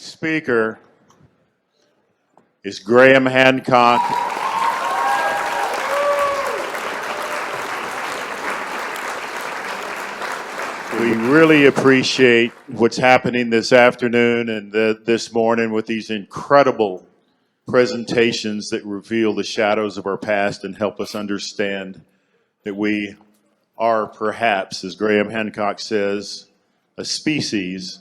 speaker is Graham Hancock. We really appreciate what's happening this afternoon and this morning with these incredible presentations that reveal the shadows of our past and help us understand that we are perhaps, as Graham Hancock says, a species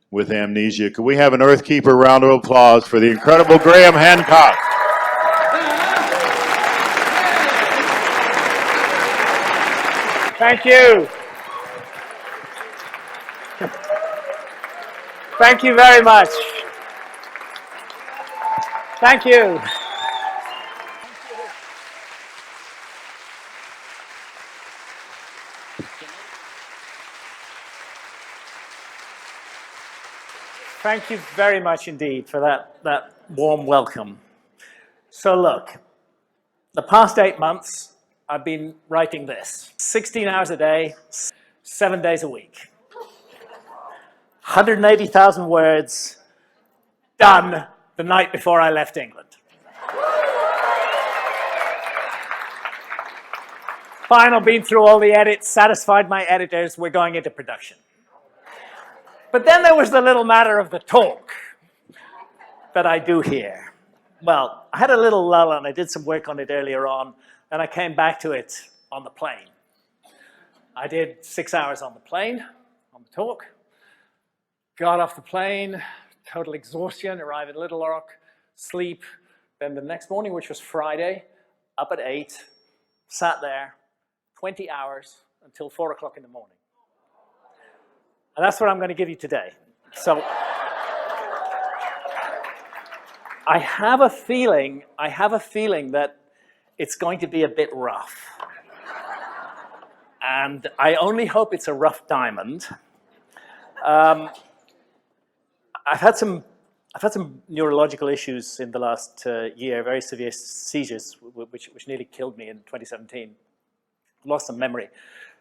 with amnesia. Could we have an Earthkeeper round of applause for the incredible Graham Hancock? Thank you. Thank you very much. Thank you. Thank you very much indeed for that warm welcome. So look, the past 8 months, I've been writing this. 16 hours a day, 7 days a week. 180,000 words, done the night before I left England. Final, been through all the edits, satisfied my editors, we're going into production. But then there was the little matter of the talk that I do here. Well, I had a little lull and I did some work on it earlier on, and I came back to it on the plane. I did 6 hours on the plane, on the talk. Got off the plane, total exhaustion, arrived at Little Rock, sleep. Then the next morning, which was Friday, up at 8, sat there, 20 hours until 4 o'clock in the morning. And that's what I'm going to give you today. So I have a feeling that it's going to be a bit rough. And I only hope it's a rough diamond. I've had some neurological issues in the last year, very severe seizures, which nearly killed me in 2017. Lost some memory.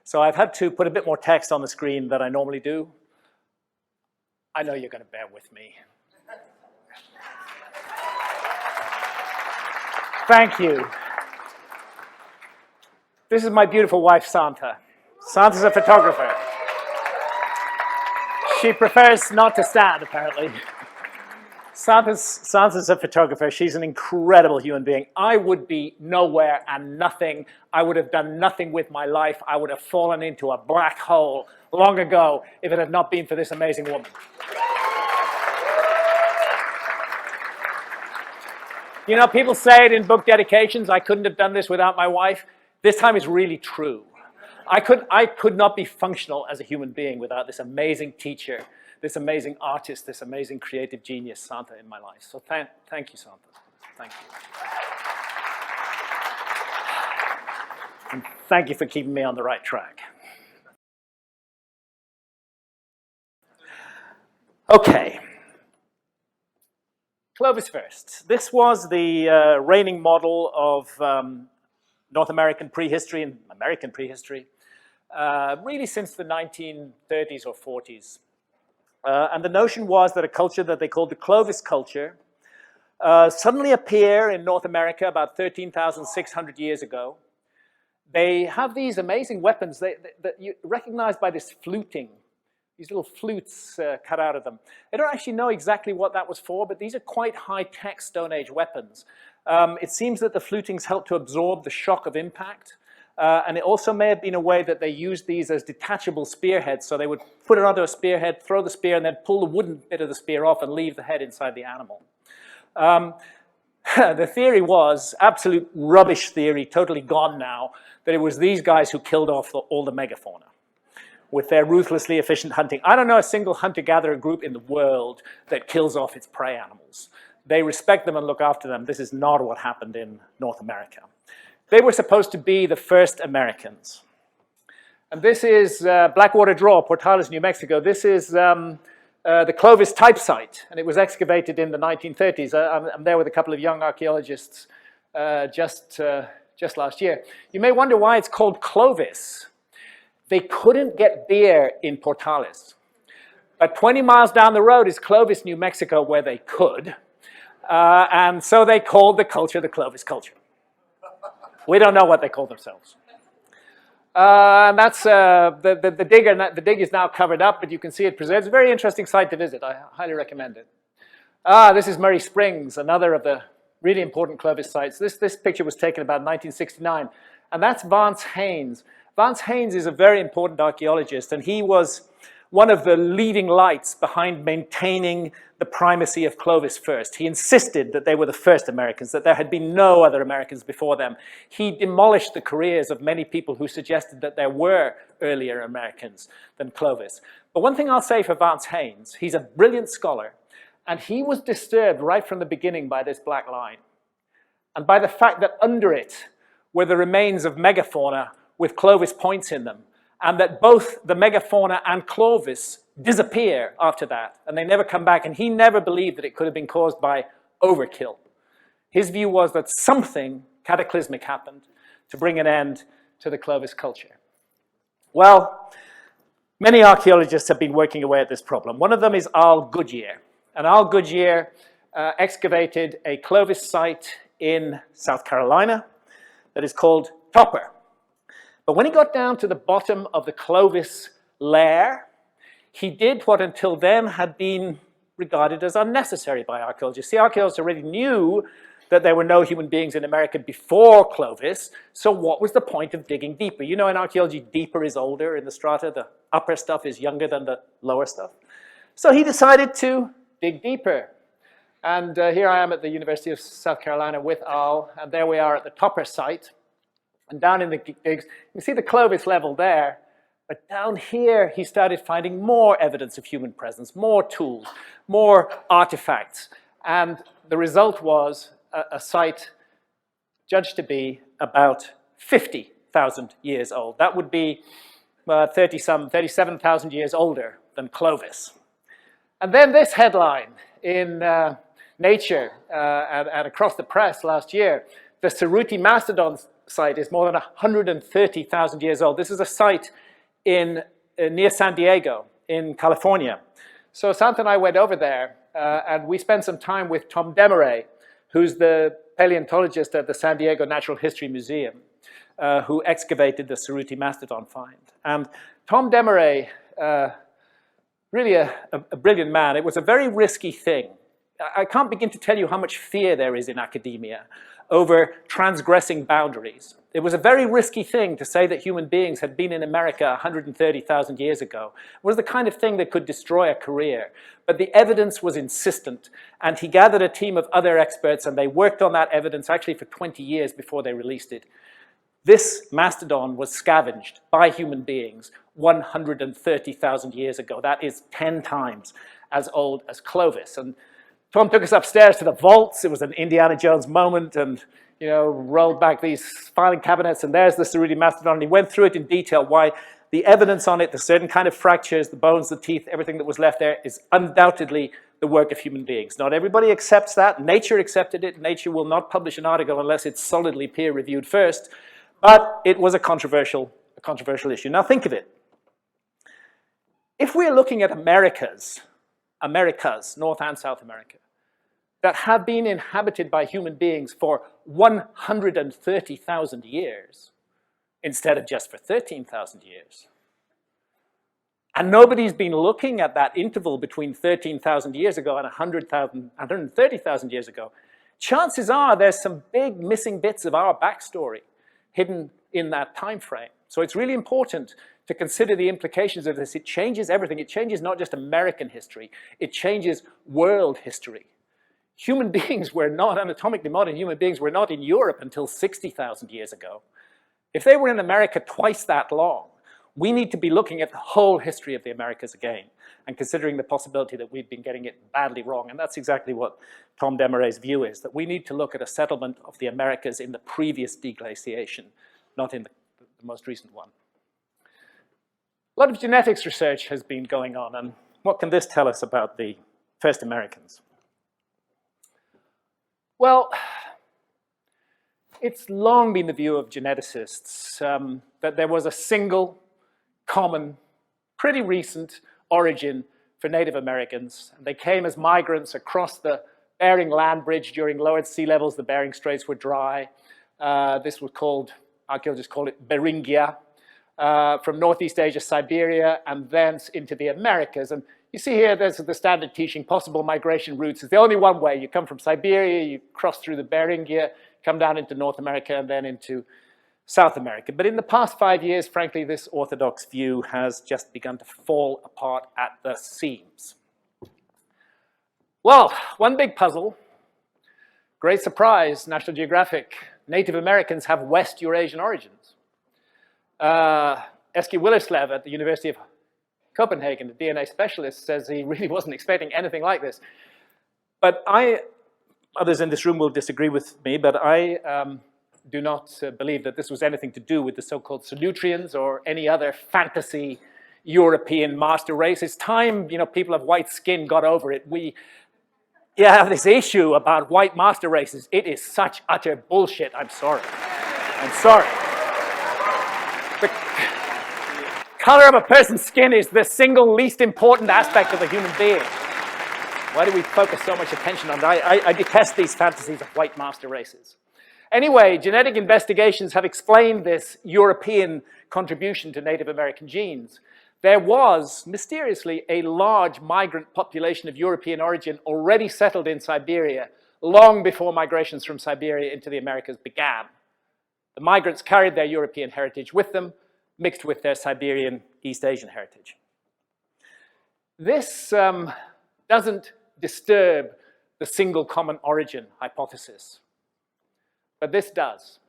So I've had to put a bit more text on the screen than I normally do. I know you're going to bear with me. Thank you. This is my beautiful wife, Santha. Santha's a photographer. She prefers not to stand, apparently. Santha's a photographer. She's an incredible human being. I would be nowhere and nothing. I would have done nothing with my life. I would have fallen into a black hole long ago if it had not been for this amazing woman. You know, people say it in book dedications, I couldn't have done this without my wife. This time is really true. I could not be functional as a human being without this amazing teacher, this amazing artist, this amazing creative genius, Santha, in my life. So thank you, Santha. Thank you. And thank you for keeping me on the right track. Okay. Clovis first. This was the reigning model of North American prehistory and American prehistory, really since the 1930s or 40s. And the notion was that a culture that they called the Clovis culture suddenly appeared in North America about 13,600 years ago. They have these amazing weapons that you recognize by this fluting, these little flutes cut out of them. They don't actually know exactly what that was for, but these are quite high-tech Stone Age weapons. It seems that the flutings help to absorb the shock of impact. And it also may have been a way that they used these as detachable spearheads. So they would put it onto a spearhead, throw the spear, and then pull the wooden bit of the spear off and leave the head inside the animal. The theory was, absolute rubbish theory, totally gone now, that it was these guys who killed off all the megafauna with their ruthlessly efficient hunting. I don't know a single hunter-gatherer group in the world that kills off its prey animals. They respect them and look after them. This is not what happened in North America. They were supposed to be the first Americans. And this is Blackwater Draw, Portales, New Mexico. This is the Clovis type site, and it was excavated in the 1930s. I'm there with a couple of young archaeologists just last year. You may wonder why it's called Clovis. They couldn't get beer in Portales. But 20 miles down the road is Clovis, New Mexico, where they could. And so they called the culture the Clovis culture. We don't know what they call themselves. And that's the dig is now covered up, but you can see it preserves. A very interesting site to visit. I highly recommend it. This is Murray Springs, another of the really important Clovis sites. This picture was taken about 1969, and that's Vance Haynes. Vance Haynes is a very important archaeologist, and he was one of the leading lights behind maintaining the primacy of Clovis first. He insisted that they were the first Americans, that there had been no other Americans before them. He demolished the careers of many people who suggested that there were earlier Americans than Clovis. But one thing I'll say for Vance Haynes, he's a brilliant scholar, and he was disturbed right from the beginning by this black line, and by the fact that under it were the remains of megafauna with Clovis points in them, and that both the megafauna and Clovis disappear after that, and they never come back, and he never believed that it could have been caused by overkill. His view was that something cataclysmic happened to bring an end to the Clovis culture. Well, many archaeologists have been working away at this problem. One of them is Al Goodyear. And Al Goodyear excavated a Clovis site in South Carolina that is called Topper. But when he got down to the bottom of the Clovis lair, he did what until then had been regarded as unnecessary by archaeologists. The archaeologists already knew that there were no human beings in America before Clovis, so what was the point of digging deeper? You know, in archaeology, deeper is older in the strata, the upper stuff is younger than the lower stuff. So he decided to dig deeper. And here I am at the University of South Carolina with Al, and there we are at the Topper site. And down in the digs, you see the Clovis level there, but down here he started finding more evidence of human presence, more tools, more artifacts. And the result was a site judged to be about 50,000 years old. That would be 37,000 years older than Clovis. And then this headline in Nature and across the press last year, the Cerruti Mastodon site is more than 130,000 years old. This is a site near San Diego in California. So Santha and I went over there and we spent some time with Tom Demaray, who's the paleontologist at the San Diego Natural History Museum, who excavated the Cerruti Mastodon find. And Tom Demaray, really a brilliant man. It was a very risky thing. I can't begin to tell you how much fear there is in academia over transgressing boundaries. It was a very risky thing to say that human beings had been in America 130,000 years ago. It was the kind of thing that could destroy a career. But the evidence was insistent, and he gathered a team of other experts, and they worked on that evidence actually for 20 years before they released it. This mastodon was scavenged by human beings 130,000 years ago. That is 10 times as old as Clovis. And Tom took us upstairs to the vaults. It was an Indiana Jones moment, and rolled back these filing cabinets, and there's the Cerruti Mastodon. And he went through it in detail, why the evidence on it, the certain kind of fractures, the bones, the teeth, everything that was left there is undoubtedly the work of human beings. Not everybody accepts that. Nature accepted it. Nature will not publish an article unless it's solidly peer-reviewed first. But it was a controversial issue. Now think of it. If we're looking at Americas, North and South America, that have been inhabited by human beings for 130,000 years, instead of just for 13,000 years. And nobody's been looking at that interval between 13,000 years ago and 130,000 years ago. Chances are there's some big missing bits of our backstory hidden in that time frame. So it's really important to consider the implications of this. It changes everything. It changes not just American history, it changes world history. Human beings were not, anatomically modern human beings were not in Europe until 60,000 years ago. If they were in America twice that long, we need to be looking at the whole history of the Americas again and considering the possibility that we've been getting it badly wrong. And that's exactly what Tom Demaray's view is, that we need to look at a settlement of the Americas in the previous deglaciation, not in the most recent one. A lot of genetics research has been going on, and what can this tell us about the first Americans? Well, it's long been the view of geneticists that there was a single, common, pretty recent origin for Native Americans. They came as migrants across the Bering Land Bridge during lowered sea levels. The Bering Straits were dry. This was called, archaeologists call it Beringia, from Northeast Asia, Siberia, and thence into the Americas. And you see here, there's the standard teaching, possible migration routes. It's the only one way. You come from Siberia, you cross through the Beringia, come down into North America, and then into South America. But in the past 5 years, frankly, this orthodox view has just begun to fall apart at the seams. Well, one big puzzle, great surprise, National Geographic, Native Americans have West Eurasian origins. Eski Willerslev at the University of Copenhagen, the DNA specialist, says he really wasn't expecting anything like this. But others in this room will disagree with me, but I do not believe that this was anything to do with the so-called Solutreans or any other fantasy European master race. It's time, people of white skin got over it. We have this issue about white master races. It is such utter bullshit. I'm sorry. I'm sorry. The color of a person's skin is the single least important aspect of a human being. Why do we focus so much attention on that? I detest these fantasies of white master races. Anyway, genetic investigations have explained this European contribution to Native American genes. There was, mysteriously, a large migrant population of European origin already settled in Siberia long before migrations from Siberia into the Americas began. The migrants carried their European heritage with them, mixed with their Siberian East Asian heritage. This doesn't disturb the single common origin hypothesis, but this does.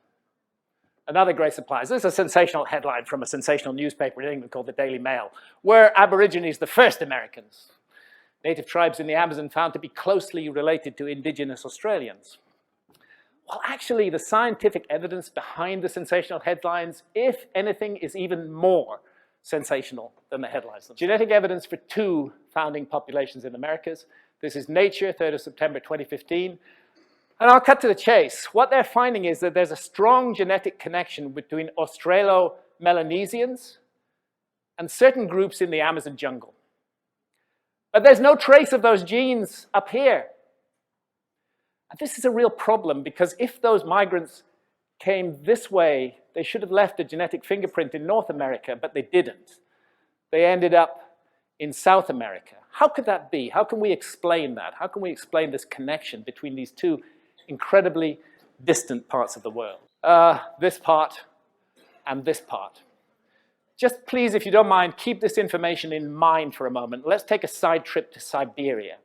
Another great surprise. This is a sensational headline from a sensational newspaper in England called the Daily Mail. Were Aborigines the first Americans? Native tribes in the Amazon found to be closely related to indigenous Australians. Well, actually, the scientific evidence behind the sensational headlines, if anything, is even more sensational than the headlines. Genetic evidence for 2 founding populations in the Americas. This is Nature, 3rd of September 2015. And I'll cut to the chase. What they're finding is that there's a strong genetic connection between Australo-Melanesians and certain groups in the Amazon jungle. But there's no trace of those genes up here. And this is a real problem, because if those migrants came this way, they should have left a genetic fingerprint in North America, but they didn't. They ended up in South America. How could that be? How can we explain that? How can we explain this connection between these 2 incredibly distant parts of the world? This part and this part. Just please, if you don't mind, keep this information in mind for a moment. Let's take a side trip to Siberia.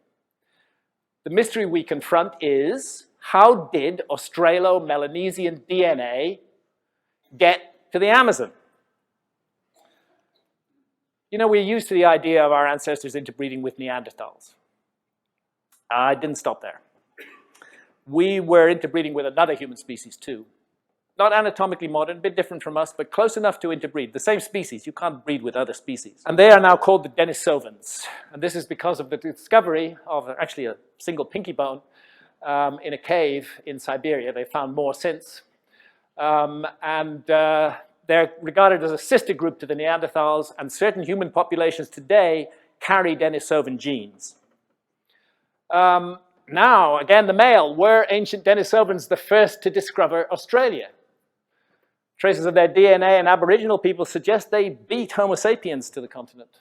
The mystery we confront is, how did Australo-Melanesian DNA get to the Amazon? We're used to the idea of our ancestors interbreeding with Neanderthals. I didn't stop there. We were interbreeding with another human species too. Not anatomically modern, a bit different from us, but close enough to interbreed. The same species, you can't breed with other species. And they are now called the Denisovans. And this is because of the discovery of actually a single pinky bone in a cave in Siberia. They found more since. They're regarded as a sister group to the Neanderthals, and certain human populations today carry Denisovan genes. Now, again, the male. Were ancient Denisovans the first to discover Australia? Traces of their DNA and Aboriginal people suggest they beat Homo sapiens to the continent.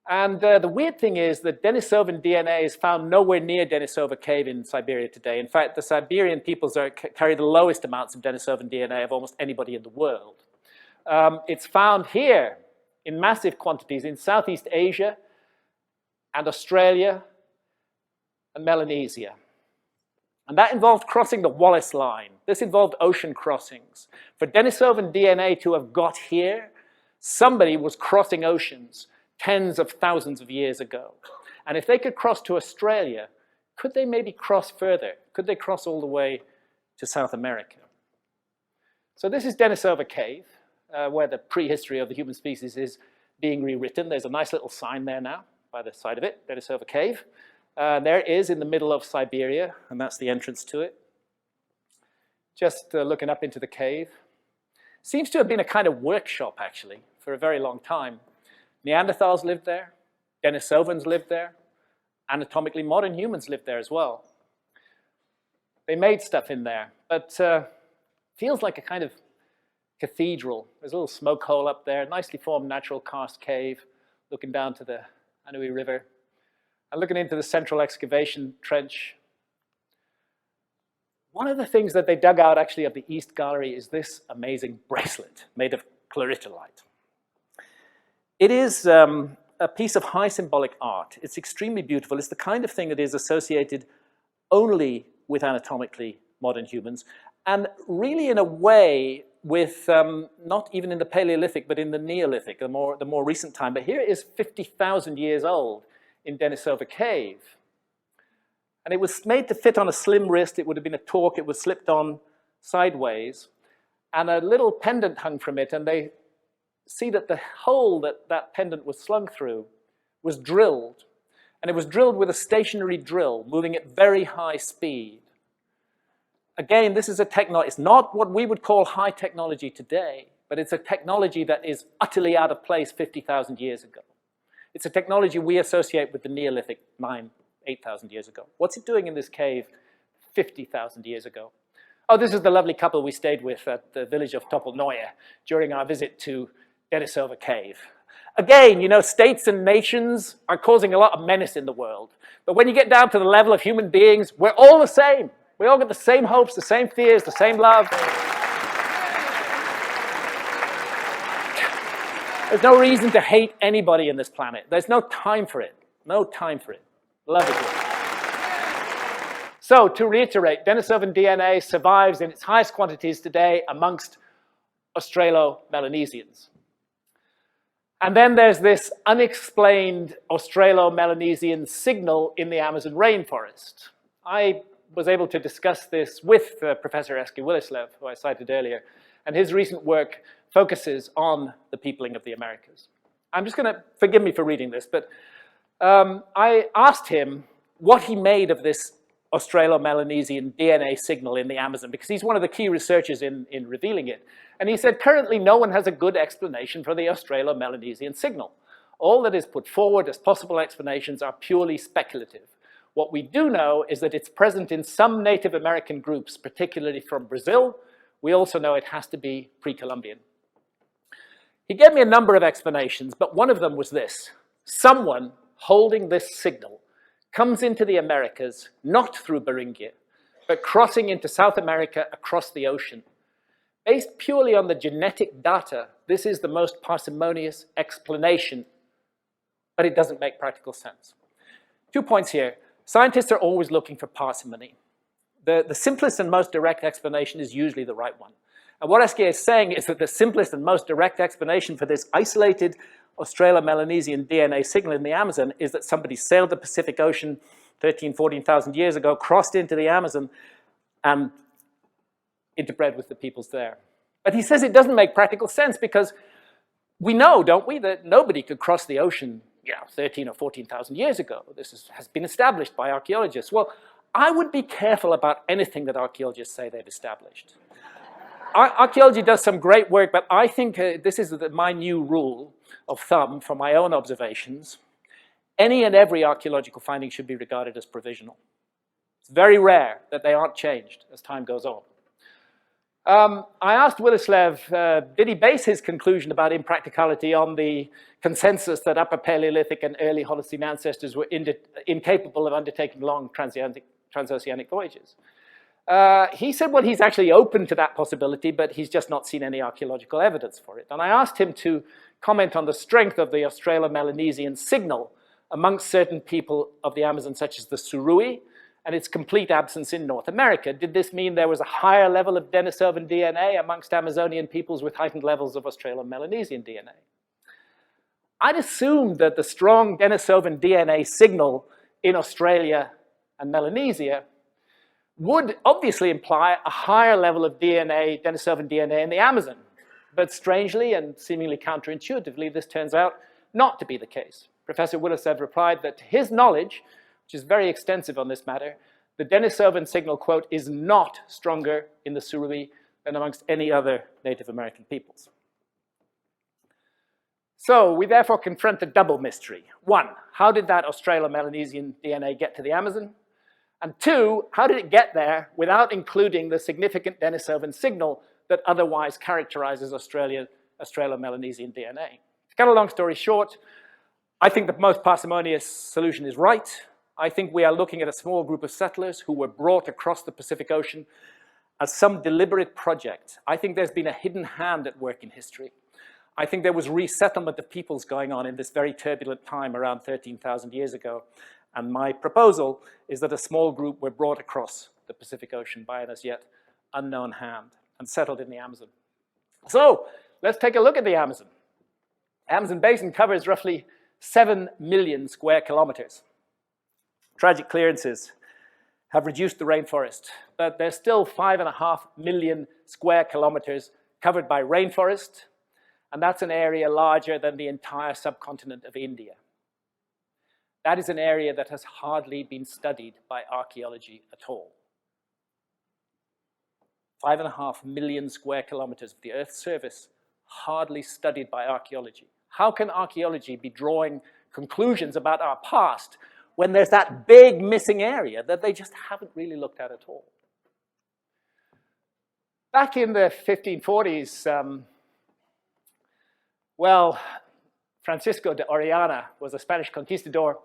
And the weird thing is that Denisovan DNA is found nowhere near Denisova cave in Siberia today. In fact, the Siberian peoples carry the lowest amounts of Denisovan DNA of almost anybody in the world. It's found here in massive quantities in Southeast Asia and Australia and Melanesia. And that involved crossing the Wallace Line. This involved ocean crossings. For Denisovan DNA to have got here, somebody was crossing oceans tens of thousands of years ago. And if they could cross to Australia, could they maybe cross further? Could they cross all the way to South America? So this is Denisova Cave, where the prehistory of the human species is being rewritten. There's a nice little sign there now by the side of it, Denisova Cave. There it is in the middle of Siberia, and that's the entrance to it. Just looking up into the cave. Seems to have been a kind of workshop, actually, for a very long time. Neanderthals lived there. Denisovans lived there. Anatomically modern humans lived there as well. They made stuff in there, but feels like a kind of cathedral. There's a little smoke hole up there, nicely formed natural karst cave, looking down to the Anhui River. And looking into the central excavation trench. One of the things that they dug out actually of the East Gallery is this amazing bracelet made of chloritolite. It is a piece of high symbolic art. It's extremely beautiful. It's the kind of thing that is associated only with anatomically modern humans, and really in a way with, not even in the Paleolithic, but in the Neolithic, the more recent time. But here it is 50,000 years old in Denisova Cave. And it was made to fit on a slim wrist. It would have been a torque. It was slipped on sideways. And a little pendant hung from it. And they see that the hole that that pendant was slung through was drilled. And it was drilled with a stationary drill, moving at very high speed. Again, this is a technology. It's not what we would call high technology today, but it's a technology that is utterly out of place 50,000 years ago. It's a technology we associate with the Neolithic 8,000 years ago. What's it doing in this cave 50,000 years ago? Oh, this is the lovely couple we stayed with at the village of Topolnoye during our visit to Denisova Cave. Again, you know, states and nations are causing a lot of menace in the world. But when you get down to the level of human beings, we're all the same. We all get the same hopes, the same fears, the same love. There's no reason to hate anybody in this planet. There's no time for it. No time for it. Love it. So, to reiterate, Denisovan DNA survives in its highest quantities today amongst Australo-Melanesians. And then there's this unexplained Australo-Melanesian signal in the Amazon rainforest. I was able to discuss this with Professor Eske Willislev, who I cited earlier, and his recent work focuses on the peopling of the Americas. I'm just going to, forgive me for reading this, but I asked him what he made of this Australo-Melanesian DNA signal in the Amazon, because he's one of the key researchers in revealing it. And he said, currently no one has a good explanation for the Australo-Melanesian signal. All that is put forward as possible explanations are purely speculative. What we do know is that it's present in some Native American groups, particularly from Brazil. We also know it has to be pre-Columbian. He gave me a number of explanations, but one of them was this. Someone holding this signal comes into the Americas, not through Beringia, but crossing into South America across the ocean. Based purely on the genetic data, this is the most parsimonious explanation, but it doesn't make practical sense. 2 points here. Scientists are always looking for parsimony. The simplest and most direct explanation is usually the right one. And what Eske is saying is that the simplest and most direct explanation for this isolated Australo-Melanesian DNA signal in the Amazon is that somebody sailed the Pacific Ocean 14,000 years ago, crossed into the Amazon, and interbred with the peoples there. But he says it doesn't make practical sense because we know, don't we, that nobody could cross the ocean 13 or 14,000 years ago. This has been established by archaeologists. Well, I would be careful about anything that archaeologists say they've established. Archaeology does some great work, but I think this is my new rule of thumb from my own observations. Any and every archaeological finding should be regarded as provisional. It's very rare that they aren't changed as time goes on. I asked Willislev, did he base his conclusion about impracticality on the consensus that Upper Paleolithic and early Holocene ancestors were incapable of undertaking long transoceanic voyages? He said, well, he's actually open to that possibility, but he's just not seen any archaeological evidence for it. And I asked him to comment on the strength of the Australo-Melanesian signal amongst certain people of the Amazon, such as the Surui, and its complete absence in North America. Did this mean there was a higher level of Denisovan DNA amongst Amazonian peoples with heightened levels of Australo-Melanesian DNA? I'd assumed that the strong Denisovan DNA signal in Australia and Melanesia would obviously imply a higher level of DNA, Denisovan DNA in the Amazon. But strangely and seemingly counterintuitively, this turns out not to be the case. Professor Willislev replied that to his knowledge, which is very extensive on this matter, the Denisovan signal, quote, is not stronger in the Surui than amongst any other Native American peoples. So we therefore confront a double mystery. One, how did that Australo-Melanesian DNA get to the Amazon? And two, how did it get there without including the significant Denisovan signal that otherwise characterizes Australo-Melanesian DNA? To cut a long story short, I think the most parsimonious solution is right. I think we are looking at a small group of settlers who were brought across the Pacific Ocean as some deliberate project. I think there's been a hidden hand at work in history. I think there was resettlement of peoples going on in this very turbulent time around 13,000 years ago. And my proposal is that a small group were brought across the Pacific Ocean by an as yet unknown hand and settled in the Amazon. So let's take a look at the Amazon. Amazon basin covers roughly 7 million square kilometers. Tragic clearances have reduced the rainforest, but there's still 5.5 million square kilometers covered by rainforest, and that's an area larger than the entire subcontinent of India. That is an area that has hardly been studied by archaeology at all. 5.5 million square kilometers of the Earth's surface, hardly studied by archaeology. How can archaeology be drawing conclusions about our past when there's that big missing area that they just haven't really looked at all? Back in the 1540s, well, Francisco de Orellana was a Spanish conquistador.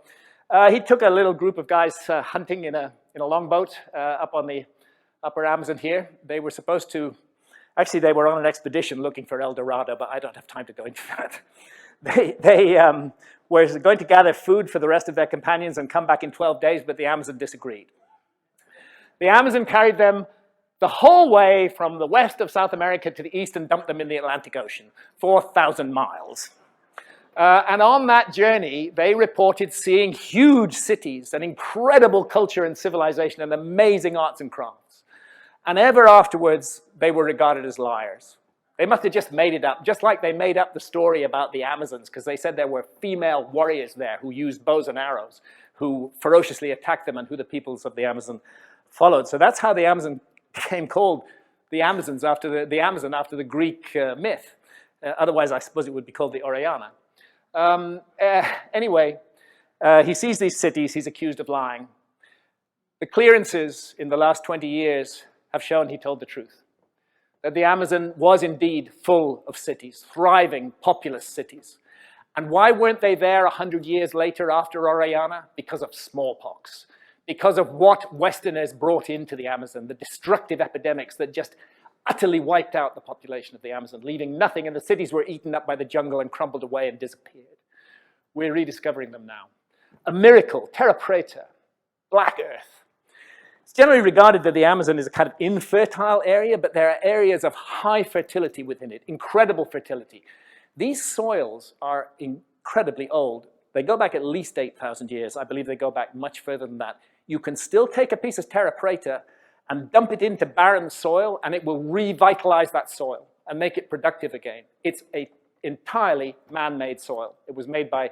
He took a little group of guys hunting in a longboat up on the upper Amazon here. They were supposed to, actually they were on an expedition looking for El Dorado, but I don't have time to go into that. They were going to gather food for the rest of their companions and come back in 12 days, but the Amazon disagreed. The Amazon carried them the whole way from the west of South America to the east and dumped them in the Atlantic Ocean, 4,000 miles. And on that journey, they reported seeing huge cities, an incredible culture and civilization, and amazing arts and crafts. And ever afterwards, they were regarded as liars. They must have just made it up, just like they made up the story about the Amazons, because they said there were female warriors there who used bows and arrows, who ferociously attacked them, and who the peoples of the Amazon followed. So that's how the Amazon became called the Amazons, after the Amazon after the Greek myth. Otherwise, I suppose it would be called the Orellana. Anyway, he sees these cities, he's accused of lying. The clearances in the last 20 years have shown he told the truth. That the Amazon was indeed full of cities, thriving, populous cities. And why weren't they there 100 years later after Orellana? Because of smallpox. Because of what Westerners brought into the Amazon, the destructive epidemics that just utterly wiped out the population of the Amazon, leaving nothing, and the cities were eaten up by the jungle and crumbled away and disappeared. We're rediscovering them now. A miracle, terra preta, black earth. It's generally regarded that the Amazon is a kind of infertile area, but there are areas of high fertility within it, incredible fertility. These soils are incredibly old. They go back at least 8,000 years. I believe they go back much further than that. You can still take a piece of terra preta and dump it into barren soil, and it will revitalize that soil and make it productive again. It's an entirely man-made soil. It was made by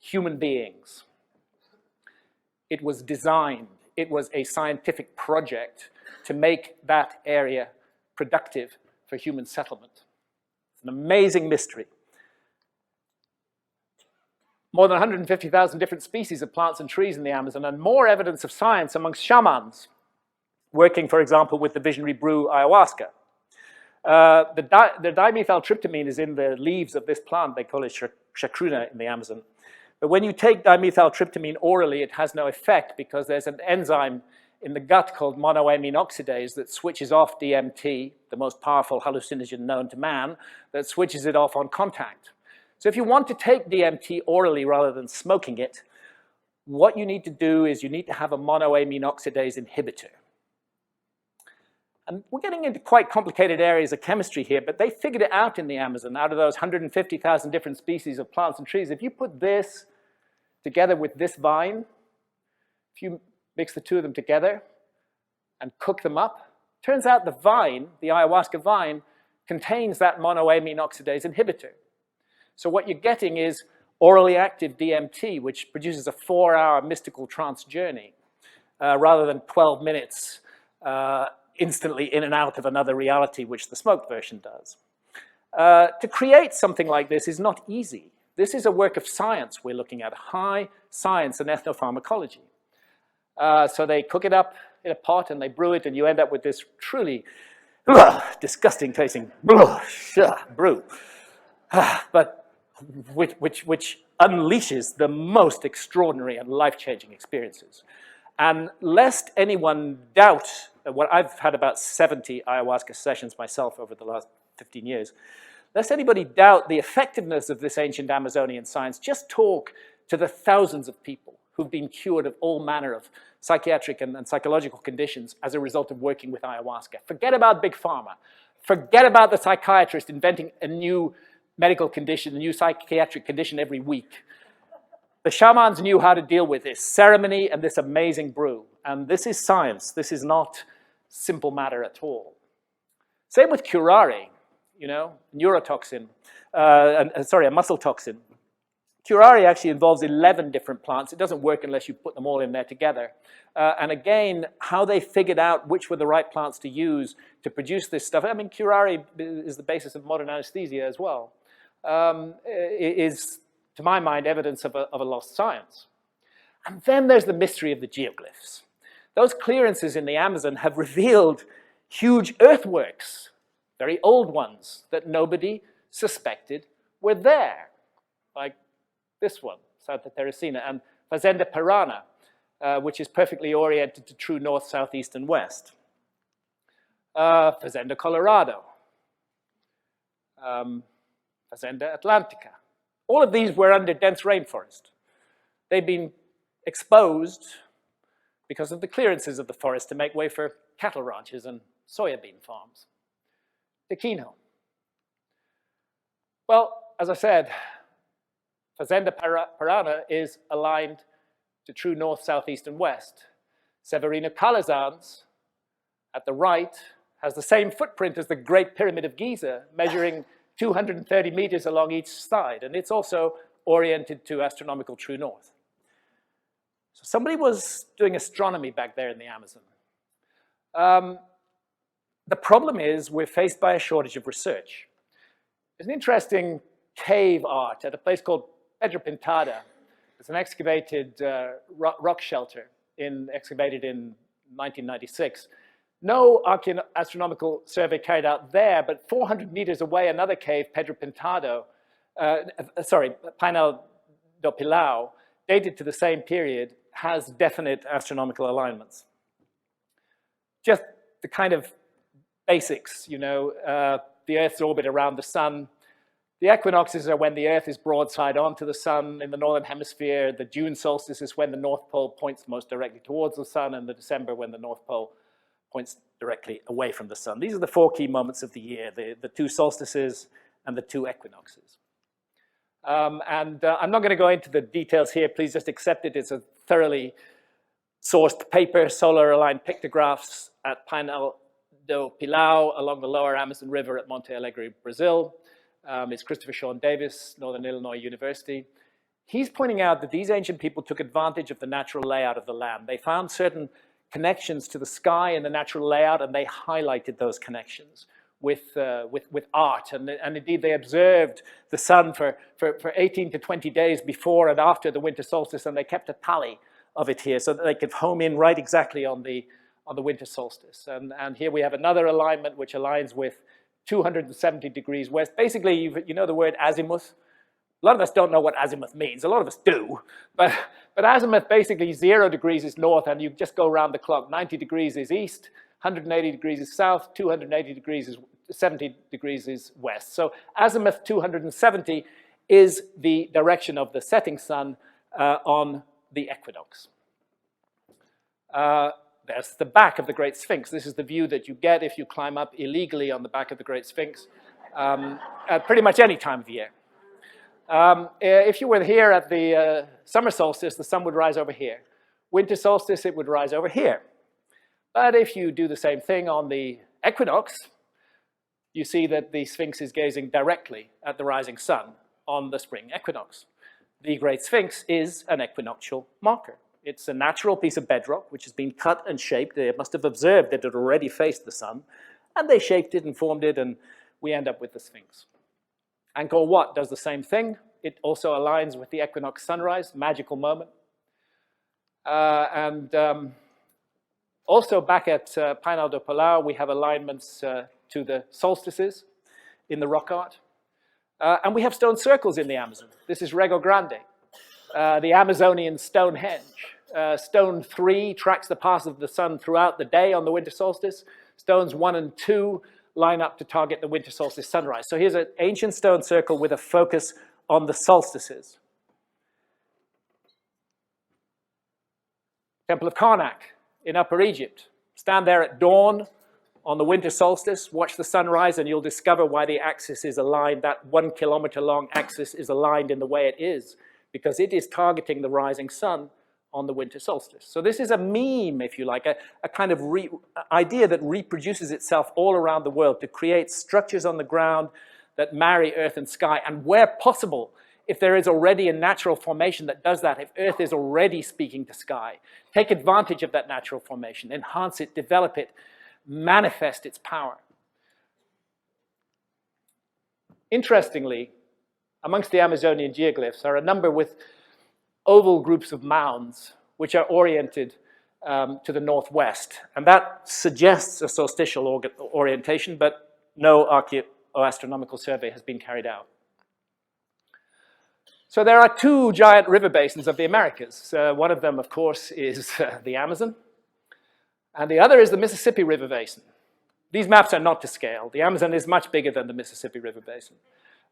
human beings. It was designed. It was a scientific project to make that area productive for human settlement. It's an amazing mystery. More than 150,000 different species of plants and trees in the Amazon, and more evidence of science amongst shamans, working, for example, with the visionary brew ayahuasca. The dimethyltryptamine is in the leaves of this plant. They call it chacruna in the Amazon. But when you take dimethyltryptamine orally, it has no effect because there's an enzyme in the gut called monoamine oxidase that switches off DMT, the most powerful hallucinogen known to man, that switches it off on contact. So if you want to take DMT orally rather than smoking it, what you need to do is you need to have a monoamine oxidase inhibitor. And we're getting into quite complicated areas of chemistry here, but they figured it out in the Amazon. Out of those 150,000 different species of plants and trees, if you put this together with this vine, if you mix the two of them together and cook them up, turns out the vine, the ayahuasca vine, contains that monoamine oxidase inhibitor. So what you're getting is orally active DMT, which produces a 4-hour mystical trance journey, rather than 12 minutes instantly in and out of another reality, which the smoked version does. To create something like this is not easy. This is a work of science we're looking at, high science and ethnopharmacology. So they cook it up in a pot and they brew it, and you end up with this truly disgusting tasting brew, but which unleashes the most extraordinary and life-changing experiences. And lest anyone doubt, I've had about 70 ayahuasca sessions myself over the last 15 years, lest anybody doubt the effectiveness of this ancient Amazonian science, just talk to the thousands of people who've been cured of all manner of psychiatric and psychological conditions as a result of working with ayahuasca. Forget about Big Pharma. Forget about the psychiatrist inventing a new medical condition, a new psychiatric condition every week. The shamans knew how to deal with this ceremony and this amazing brew. And this is science. This is not simple matter at all. Same with curare, you know, neurotoxin, a muscle toxin. Curare actually involves 11 different plants. It doesn't work unless you put them all in there together. And again, how they figured out which were the right plants to use to produce this stuff. I mean, curare is the basis of modern anesthesia as well. Is, to my mind, evidence of a lost science. And then there's the mystery of the geoglyphs. Those clearances in the Amazon have revealed huge earthworks, very old ones, that nobody suspected were there, like this one, Santa Teresina, and Fazenda Parana, which is perfectly oriented to true north, south, east, and west. Fazenda Colorado, Fazenda Atlantica. All of these were under dense rainforest. They've been exposed because of the clearances of the forest to make way for cattle ranches and soybean farms. Tequino. Well, as I said, Fazenda Parana is aligned to true north, south, east, and west. Severino Calazans, at the right, has the same footprint as the Great Pyramid of Giza, measuring 230 meters along each side, and it's also oriented to astronomical true north. So somebody was doing astronomy back there in the Amazon. The problem is we're faced by a shortage of research. There's an interesting cave art at a place called Pedra Pintada. It's an excavated rock shelter excavated in 1996. No astronomical survey carried out there, but 400 meters away, another cave, Pedro Pintado, Painel do Pilau, dated to the same period, has definite astronomical alignments. Just the kind of basics, you know, the Earth's orbit around the sun. The equinoxes are when the Earth is broadside onto the sun in the northern hemisphere. The June solstice is when the North Pole points most directly towards the sun, and the December when the North Pole points directly away from the sun. These are the four key moments of the year, the two solstices and the two equinoxes. I'm not going to go into the details here. Please just accept it. It's a thoroughly sourced paper, solar aligned pictographs at Painel do Pilau along the lower Amazon River at Monte Alegre, Brazil. It's Christopher Sean Davis, Northern Illinois University. He's pointing out that these ancient people took advantage of the natural layout of the land. They found certain connections to the sky in the natural layout, and they highlighted those connections with art. And indeed, they observed the sun for 18 to 20 days before and after the winter solstice, and they kept a tally of it here so that they could home in right exactly on the winter solstice. And here we have another alignment which aligns with 270 degrees west. Basically, you know the word azimuth. A lot of us don't know what azimuth means. A lot of us do. But azimuth, basically 0 degrees is north, and you just go around the clock. 90 degrees is east, 180 degrees is south, 280 degrees is 70 degrees is west. So azimuth 270 is the direction of the setting sun on the equinox. There's the back of the Great Sphinx. This is the view that you get if you climb up illegally on the back of the Great Sphinx at pretty much any time of year. If you were here at the summer solstice, the sun would rise over here. Winter solstice, it would rise over here. But if you do the same thing on the equinox, you see that the Sphinx is gazing directly at the rising sun on the spring equinox. The Great Sphinx is an equinoctial marker. It's a natural piece of bedrock which has been cut and shaped. They must have observed that it already faced the sun, and they shaped it and formed it, and we end up with the Sphinx. Angkor Wat does the same thing. It also aligns with the equinox sunrise, magical moment. Also back at Painel do Palau, we have alignments to the solstices in the rock art. And we have stone circles in the Amazon. This is Rego Grande, the Amazonian Stonehenge. Stone 3 tracks the path of the sun throughout the day on the winter solstice. Stones 1 and 2 line up to target the winter solstice sunrise. So here's an ancient stone circle with a focus on the solstices. Temple of Karnak in Upper Egypt. Stand there at dawn on the winter solstice, watch the sunrise, and you'll discover why the axis is aligned. That 1 kilometer long axis is aligned in the way it is, because it is targeting the rising sun on the winter solstice. So this is a meme, if you like, a kind of idea that reproduces itself all around the world to create structures on the ground that marry earth and sky, and where possible, if there is already a natural formation that does that, if earth is already speaking to sky, take advantage of that natural formation, enhance it, develop it, manifest its power. Interestingly, amongst the Amazonian geoglyphs are a number with oval groups of mounds which are oriented to the northwest. And that suggests a solstitial orientation, but no astronomical survey has been carried out. So there are two giant river basins of the Americas. One of them, of course, is the Amazon, and the other is the Mississippi River Basin. These maps are not to scale. The Amazon is much bigger than the Mississippi River Basin.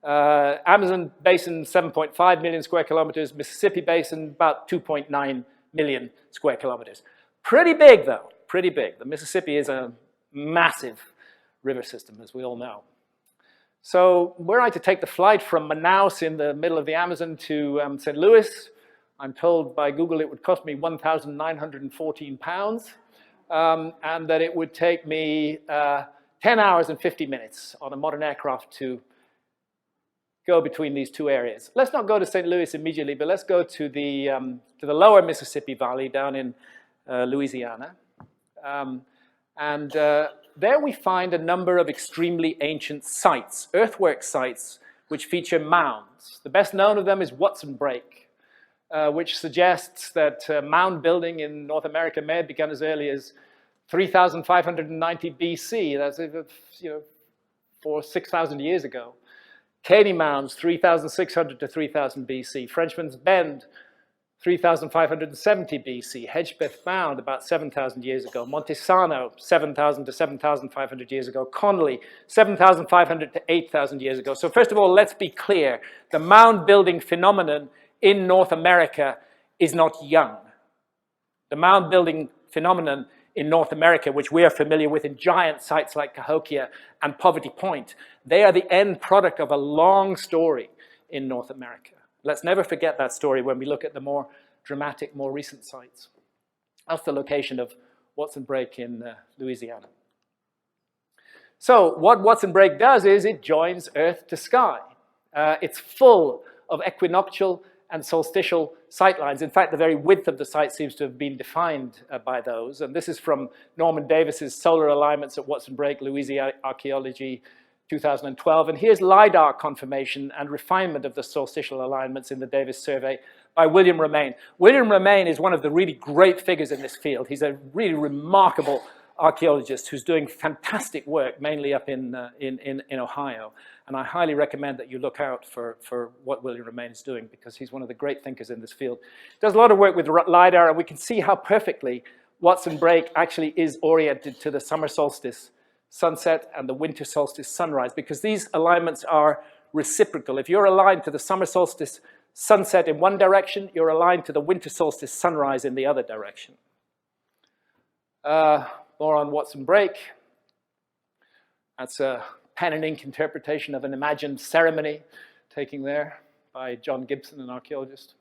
Amazon Basin, 7.5 million square kilometers. Mississippi Basin, about 2.9 million square kilometers. Pretty big, though, pretty big. The Mississippi is a massive river system, as we all know. So were I to take the flight from Manaus in the middle of the Amazon to St. Louis, I'm told by Google it would cost me 1,914 pounds, and that it would take me 10 hours and 50 minutes on a modern aircraft to go between these two areas. Let's not go to St. Louis immediately, but let's go to the lower Mississippi Valley down in Louisiana. There we find a number of extremely ancient sites, earthwork sites, which feature mounds. The best known of them is Watson Break, which suggests that mound building in North America may have begun as early as 3,590 BC. That's 6,000 years ago. Caney Mounds, 3,600 to 3,000 BC. Frenchman's Bend, 3,570 BC. Hedgepeth Mound, about 7,000 years ago. Montesano, 7,000 to 7,500 years ago. Conley, 7,500 to 8,000 years ago. So first of all, let's be clear. The mound building phenomenon in North America is not young. The mound building phenomenon in North America, which we are familiar with in giant sites like Cahokia and Poverty Point, they are the end product of a long story in North America. Let's never forget that story when we look at the more dramatic, more recent sites. That's the location of Watson Break in Louisiana. So what Watson Break does is it joins Earth to sky. It's full of equinoctial and solstitial sightlines. In fact, the very width of the site seems to have been defined by those. And this is from Norman Davis's Solar Alignments at Watson Break, Louisiana Archaeology, 2012. And here's LIDAR confirmation and refinement of the solstitial alignments in the Davis survey by William Romaine. William Romaine is one of the really great figures in this field. He's a really remarkable archaeologist who's doing fantastic work, mainly up in Ohio. And I highly recommend that you look out for what William Romaine is doing, because he's one of the great thinkers in this field. Does a lot of work with LIDAR, and we can see how perfectly Watson Break actually is oriented to the summer solstice sunset and the winter solstice sunrise, because these alignments are reciprocal. If you're aligned to the summer solstice sunset in one direction, you're aligned to the winter solstice sunrise in the other direction. More on Watson Break. That's a pen and ink interpretation of an imagined ceremony taken there by John Gibson, an archaeologist.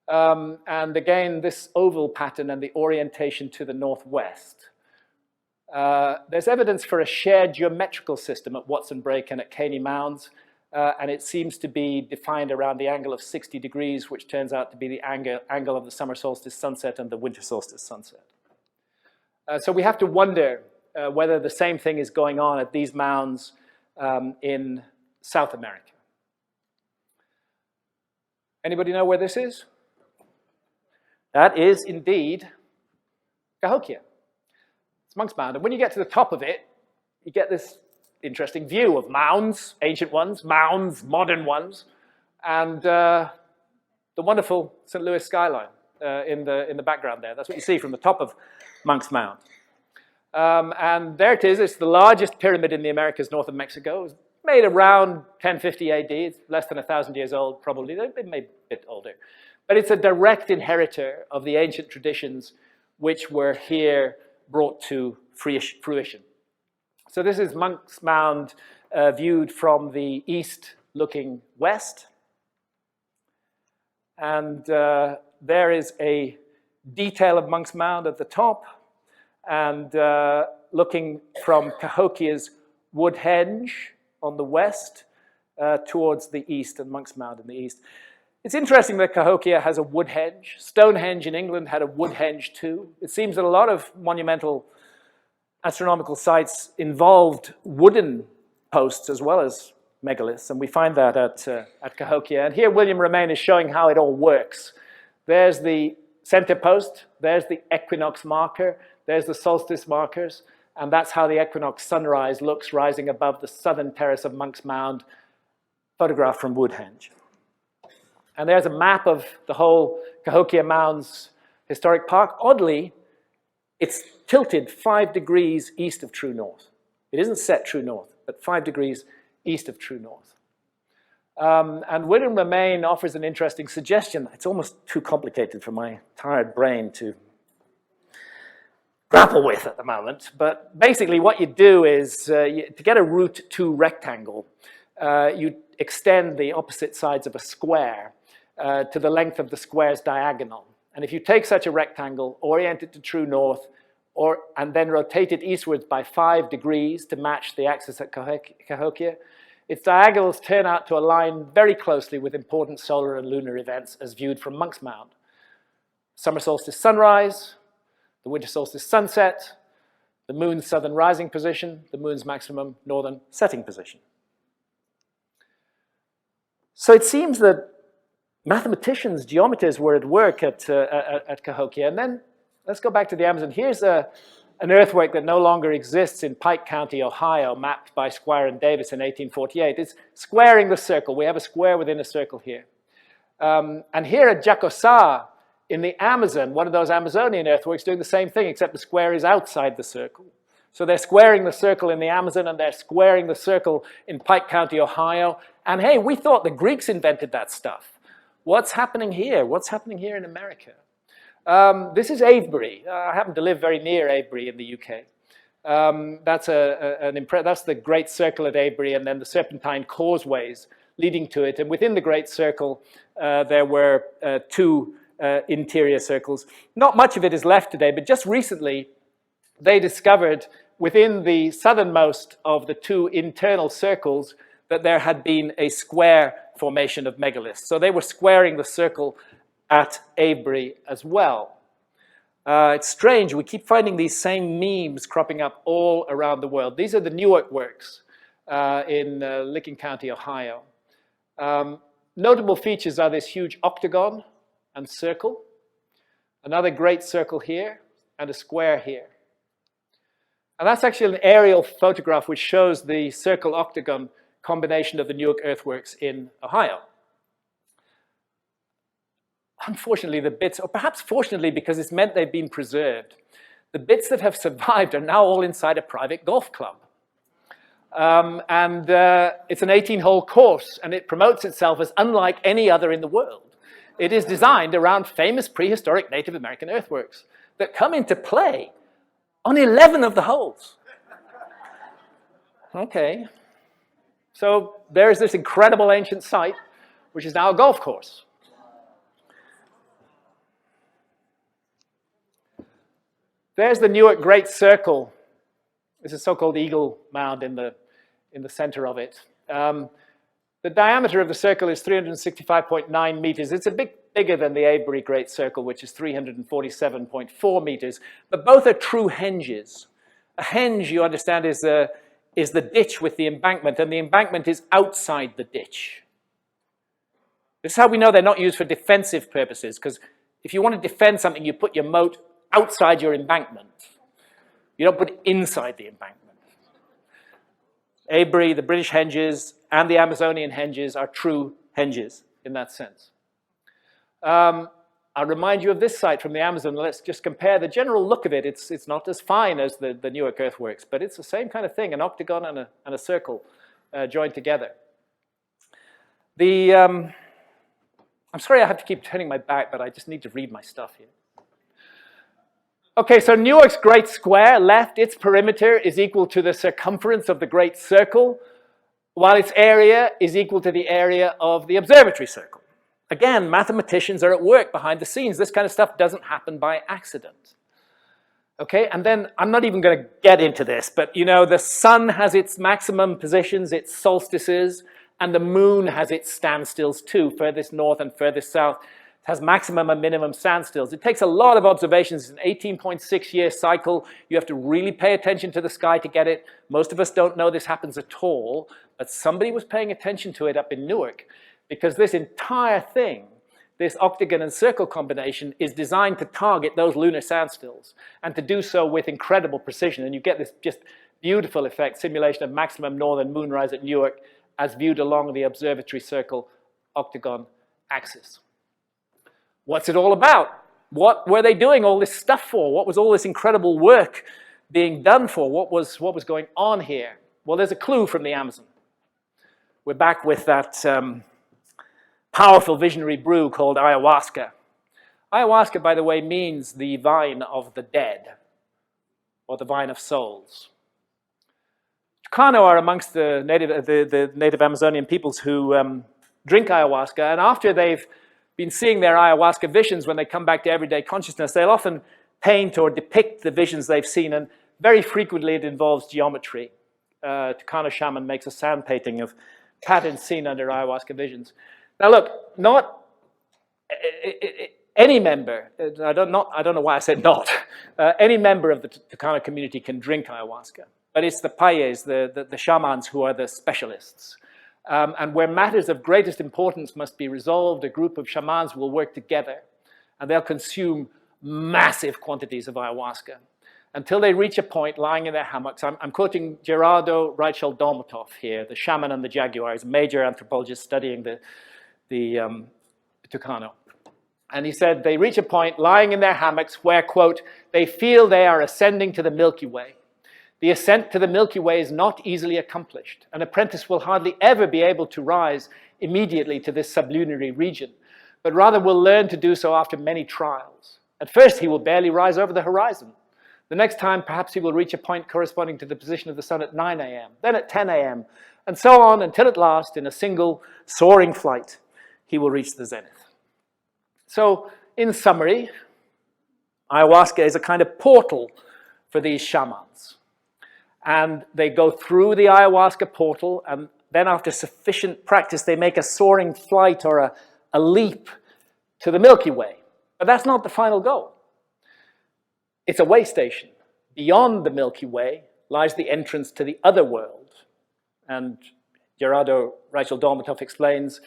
And again, this oval pattern and the orientation to the northwest. There's evidence for a shared geometrical system at Watson Break and at Caney Mounds, and it seems to be defined around the angle of 60 degrees, which turns out to be the angle of the summer solstice sunset and the winter solstice sunset. So we have to wonder whether the same thing is going on at these mounds in South America. Anybody know where this is? That is indeed Cahokia. It's Monk's Mound. And when you get to the top of it, you get this interesting view of mounds, ancient ones, mounds, modern ones, and the wonderful St. Louis skyline in the background there. That's what you see from the top of Monk's Mound. And there it is. It's the largest pyramid in the Americas north of Mexico. It was made around 1050 AD. It's less than 1,000 years old, probably. It may be a bit older. But it's a direct inheritor of the ancient traditions which were here brought to fruition. So this is Monk's Mound viewed from the east looking west. And there is a detail of Monk's Mound at the top. And looking from Cahokia's Woodhenge on the west towards the east, and Monk's Mound in the east. It's interesting that Cahokia has a woodhenge. Stonehenge in England had a woodhenge too. It seems that a lot of monumental astronomical sites involved wooden posts as well as megaliths, and we find that at Cahokia. And here William Romain is showing how it all works. There's the center post, there's the equinox marker, there's the solstice markers, and that's how the equinox sunrise looks rising above the southern terrace of Monk's Mound, photographed from Woodhenge. And there's a map of the whole Cahokia Mounds Historic Park. Oddly, it's tilted 5 degrees east of true north. It isn't set true north, but 5 degrees east of true north. And William Romain offers an interesting suggestion. It's almost too complicated for my tired brain to grapple with at the moment. But basically what you do is, to get a root 2 rectangle, you extend the opposite sides of a square to the length of the square's diagonal. And if you take such a rectangle, orient it to true north, and then rotate it eastwards by 5 degrees to match the axis at Cahokia, its diagonals turn out to align very closely with important solar and lunar events as viewed from Monk's Mound. Summer solstice sunrise, the winter solstice sunset, the moon's southern rising position, the moon's maximum northern setting position. So it seems that mathematicians, geometers were at work at Cahokia. And then let's go back to the Amazon. Here's an earthwork that no longer exists in Pike County, Ohio, mapped by Squire and Davis in 1848. It's squaring the circle. We have a square within a circle here. And here at Jacosá in the Amazon, one of those Amazonian earthworks doing the same thing, except the square is outside the circle. So they're squaring the circle in the Amazon, and they're squaring the circle in Pike County, Ohio. And hey, we thought the Greeks invented that stuff. What's happening here? What's happening here in America? This is Avebury. I happen to live very near Avebury in the UK. That's the Great Circle at Avebury, and then the Serpentine causeways leading to it. And within the Great Circle, there were 2 interior circles. Not much of it is left today, but just recently, they discovered within the southernmost of the 2 internal circles that there had been a square formation of megaliths. So they were squaring the circle at Avebury as well. It's strange, we keep finding these same memes cropping up all around the world. These are the Newark works in Licking County, Ohio. Notable features are this huge octagon and circle, another great circle here, and a square here. And that's actually an aerial photograph which shows the circle-octagon combination of the Newark earthworks in Ohio. Unfortunately, the bits, or perhaps fortunately because it's meant they've been preserved, the bits that have survived are now all inside a private golf club. It's an 18-hole course, and it promotes itself as unlike any other in the world. It is designed around famous prehistoric Native American earthworks that come into play on 11 of the holes. Okay. So there's this incredible ancient site, which is now a golf course. There's the Newark Great Circle. There's a so-called eagle mound in the center of it. The diameter of the circle is 365.9 meters. It's a bit bigger than the Avebury Great Circle, which is 347.4 meters. But both are true henges. A henge, you understand, is the ditch with the embankment, and the embankment is outside the ditch. This is how we know they're not used for defensive purposes, because if you want to defend something, you put your moat outside your embankment. You don't put it inside the embankment. Avebury, the British henges, and the Amazonian henges are true henges in that sense. I'll remind you of this site from the Amazon. Let's just compare the general look of it. It's not as fine as the Newark earthworks, but it's the same kind of thing, an octagon and a circle joined together. I'm sorry I have to keep turning my back, but I just need to read my stuff here. Okay, so Newark's Great Square left, its perimeter is equal to the circumference of the Great Circle, while its area is equal to the area of the observatory circle. Again, mathematicians are at work behind the scenes. This kind of stuff doesn't happen by accident. Okay, and then I'm not even going to get into this, but you know, the sun has its maximum positions, its solstices, and the moon has its standstills too, furthest north and furthest south. It has maximum and minimum standstills. It takes a lot of observations. It's an 18.6-year cycle. You have to really pay attention to the sky to get it. Most of us don't know this happens at all, but somebody was paying attention to it up in Newark, because this entire thing, this octagon and circle combination, is designed to target those lunar sandstills, and to do so with incredible precision. And you get this just beautiful effect, simulation of maximum northern moonrise at Newark as viewed along the observatory circle octagon axis. What's it all about? What were they doing all this stuff for? What was all this incredible work being done for? What was going on here? Well, there's a clue from the Amazon. We're back with that powerful visionary brew called Ayahuasca. Ayahuasca, by the way, means the vine of the dead, or the vine of souls. Chicano are amongst the native Amazonian peoples who drink ayahuasca, and after they've been seeing their ayahuasca visions, when they come back to everyday consciousness, they'll often paint or depict the visions they've seen, and very frequently it involves geometry. Chicano shaman makes a sand painting of patterns seen under ayahuasca visions. Now look, not any member, I don't know why I said not, any member of the Chicano community can drink ayahuasca, but it's the payes, the shamans, who are the specialists. And where matters of greatest importance must be resolved, a group of shamans will work together, and they'll consume massive quantities of ayahuasca until they reach a point lying in their hammocks. I'm quoting Gerardo Reichel Dolmatov here, the shaman and the jaguar. He's a major anthropologist studying the Tucano. And he said they reach a point lying in their hammocks where, quote, they feel they are ascending to the Milky Way. The ascent to the Milky Way is not easily accomplished. An apprentice will hardly ever be able to rise immediately to this sublunary region, but rather will learn to do so after many trials. At first, he will barely rise over the horizon. The next time, perhaps he will reach a point corresponding to the position of the sun at 9 a.m., then at 10 a.m., and so on until at last, in a single soaring flight, he will reach the zenith. So, in summary, ayahuasca is a kind of portal for these shamans. And they go through the ayahuasca portal, and then after sufficient practice, they make a soaring flight or a leap to the Milky Way. But that's not the final goal. It's a way station. Beyond the Milky Way lies the entrance to the other world. And Gerardo Reichel Dolmatov explains,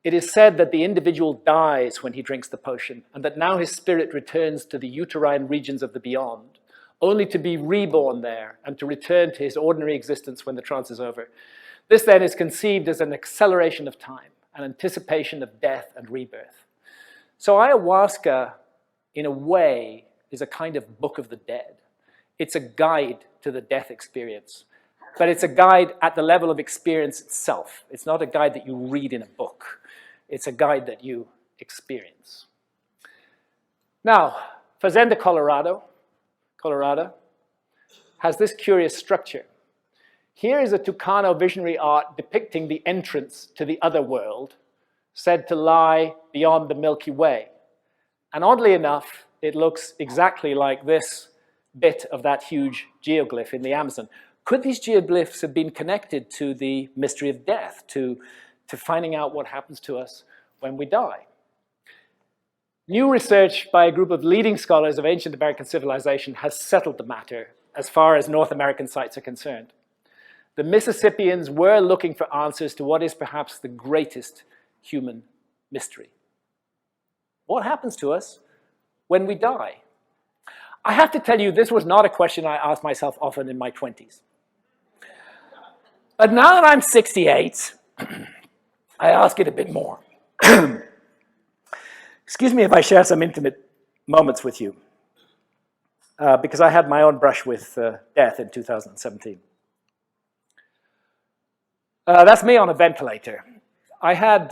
it is said that the individual dies when he drinks the potion, and that now his spirit returns to the uterine regions of the beyond, only to be reborn there and to return to his ordinary existence when the trance is over. This then is conceived as an acceleration of time, an anticipation of death and rebirth. So ayahuasca, in a way, is a kind of book of the dead. It's a guide to the death experience, but it's a guide at the level of experience itself. It's not a guide that you read in a book. It's a guide that you experience. Now, Fazenda, Colorado has this curious structure. Here is a Tucano visionary art depicting the entrance to the other world, said to lie beyond the Milky Way. And oddly enough, it looks exactly like this bit of that huge geoglyph in the Amazon. Could these geoglyphs have been connected to the mystery of death, to finding out what happens to us when we die? New research by a group of leading scholars of ancient American civilization has settled the matter as far as North American sites are concerned. The Mississippians were looking for answers to what is perhaps the greatest human mystery. What happens to us when we die? I have to tell you, this was not a question I asked myself often in my 20s. But now that I'm 68, I ask it a bit more. Excuse me if I share some intimate moments with you, because I had my own brush with death in 2017. That's me on a ventilator. I had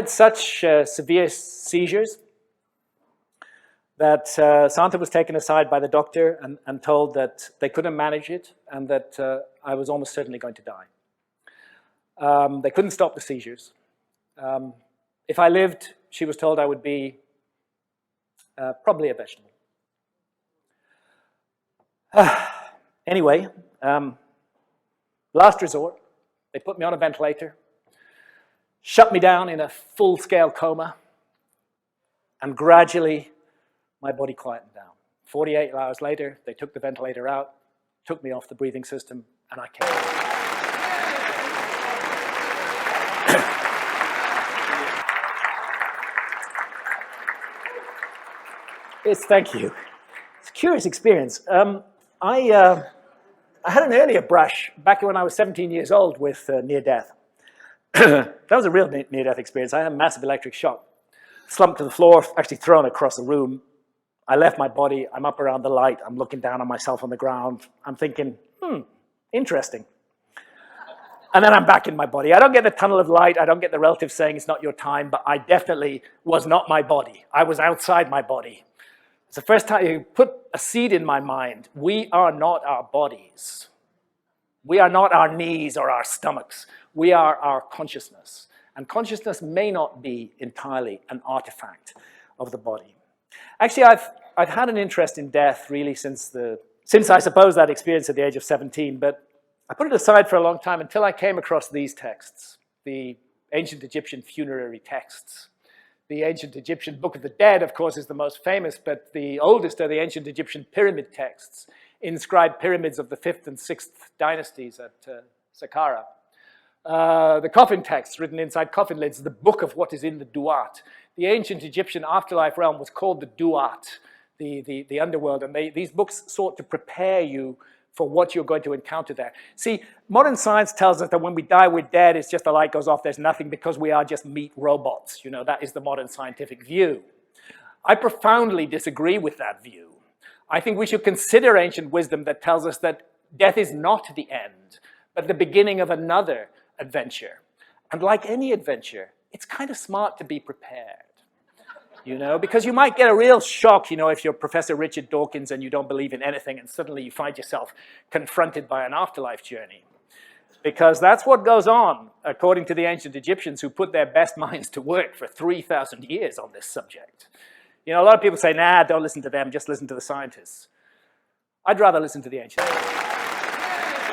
such severe seizures that Santha was taken aside by the doctor and told that they couldn't manage it and that I was almost certainly going to die. They couldn't stop the seizures. If I lived, she was told I would be probably a vegetable. Anyway, last resort, they put me on a ventilator, shut me down in a full-scale coma, and gradually my body quietened down. 48 hours later, they took the ventilator out, took me off the breathing system, and I came. Thank you. It's a curious experience. I had an earlier brush back when I was 17 years old with near-death. That was a real near-death experience. I had a massive electric shock. Slumped to the floor, actually thrown across the room. I left my body. I'm up around the light. I'm looking down on myself on the ground. I'm thinking, interesting. And then I'm back in my body. I don't get the tunnel of light. I don't get the relative saying it's not your time, but I definitely was not my body. I was outside my body. It's the first time you put a seed in my mind. We are not our bodies. We are not our knees or our stomachs. We are our consciousness. And consciousness may not be entirely an artifact of the body. Actually, I've had an interest in death really since I suppose that experience at the age of 17, but I put it aside for a long time until I came across these texts, the ancient Egyptian funerary texts. The ancient Egyptian Book of the Dead, of course, is the most famous, but the oldest are the ancient Egyptian pyramid texts, inscribed pyramids of the 5th and 6th dynasties at Saqqara. The coffin texts written inside coffin lids, the book of what is in the Duat. The ancient Egyptian afterlife realm was called the Duat, the underworld, and these books sought to prepare you for what you're going to encounter there. See, modern science tells us that when we die, we're dead, it's just the light goes off, there's nothing because we are just meat robots. You know, that is the modern scientific view. I profoundly disagree with that view. I think we should consider ancient wisdom that tells us that death is not the end, but the beginning of another adventure. And like any adventure, it's kind of smart to be prepared. You know, because you might get a real shock, you know, if you're Professor Richard Dawkins and you don't believe in anything and suddenly you find yourself confronted by an afterlife journey. Because that's what goes on, according to the ancient Egyptians who put their best minds to work for 3,000 years on this subject. You know, a lot of people say, nah, don't listen to them, just listen to the scientists. I'd rather listen to the ancients.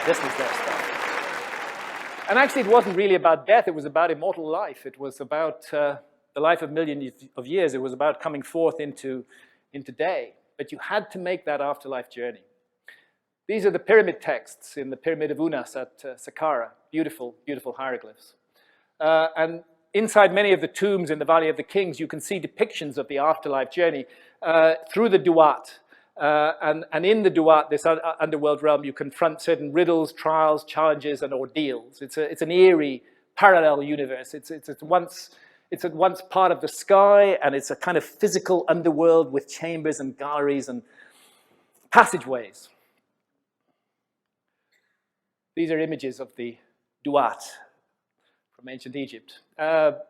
This was their stuff. And actually, it wasn't really about death, it was about immortal life. It was about the life of millions of years. It was about coming forth into day. But you had to make that afterlife journey. These are the pyramid texts in the Pyramid of Unas at Saqqara. Beautiful, beautiful hieroglyphs. And inside many of the tombs in the Valley of the Kings, you can see depictions of the afterlife journey through the Duat. And in the Duat, this underworld realm, you confront certain riddles, trials, challenges, and ordeals. It's an eerie, parallel universe. It's at once part of the sky, and it's a kind of physical underworld with chambers and galleries and passageways. These are images of the Duat from ancient Egypt.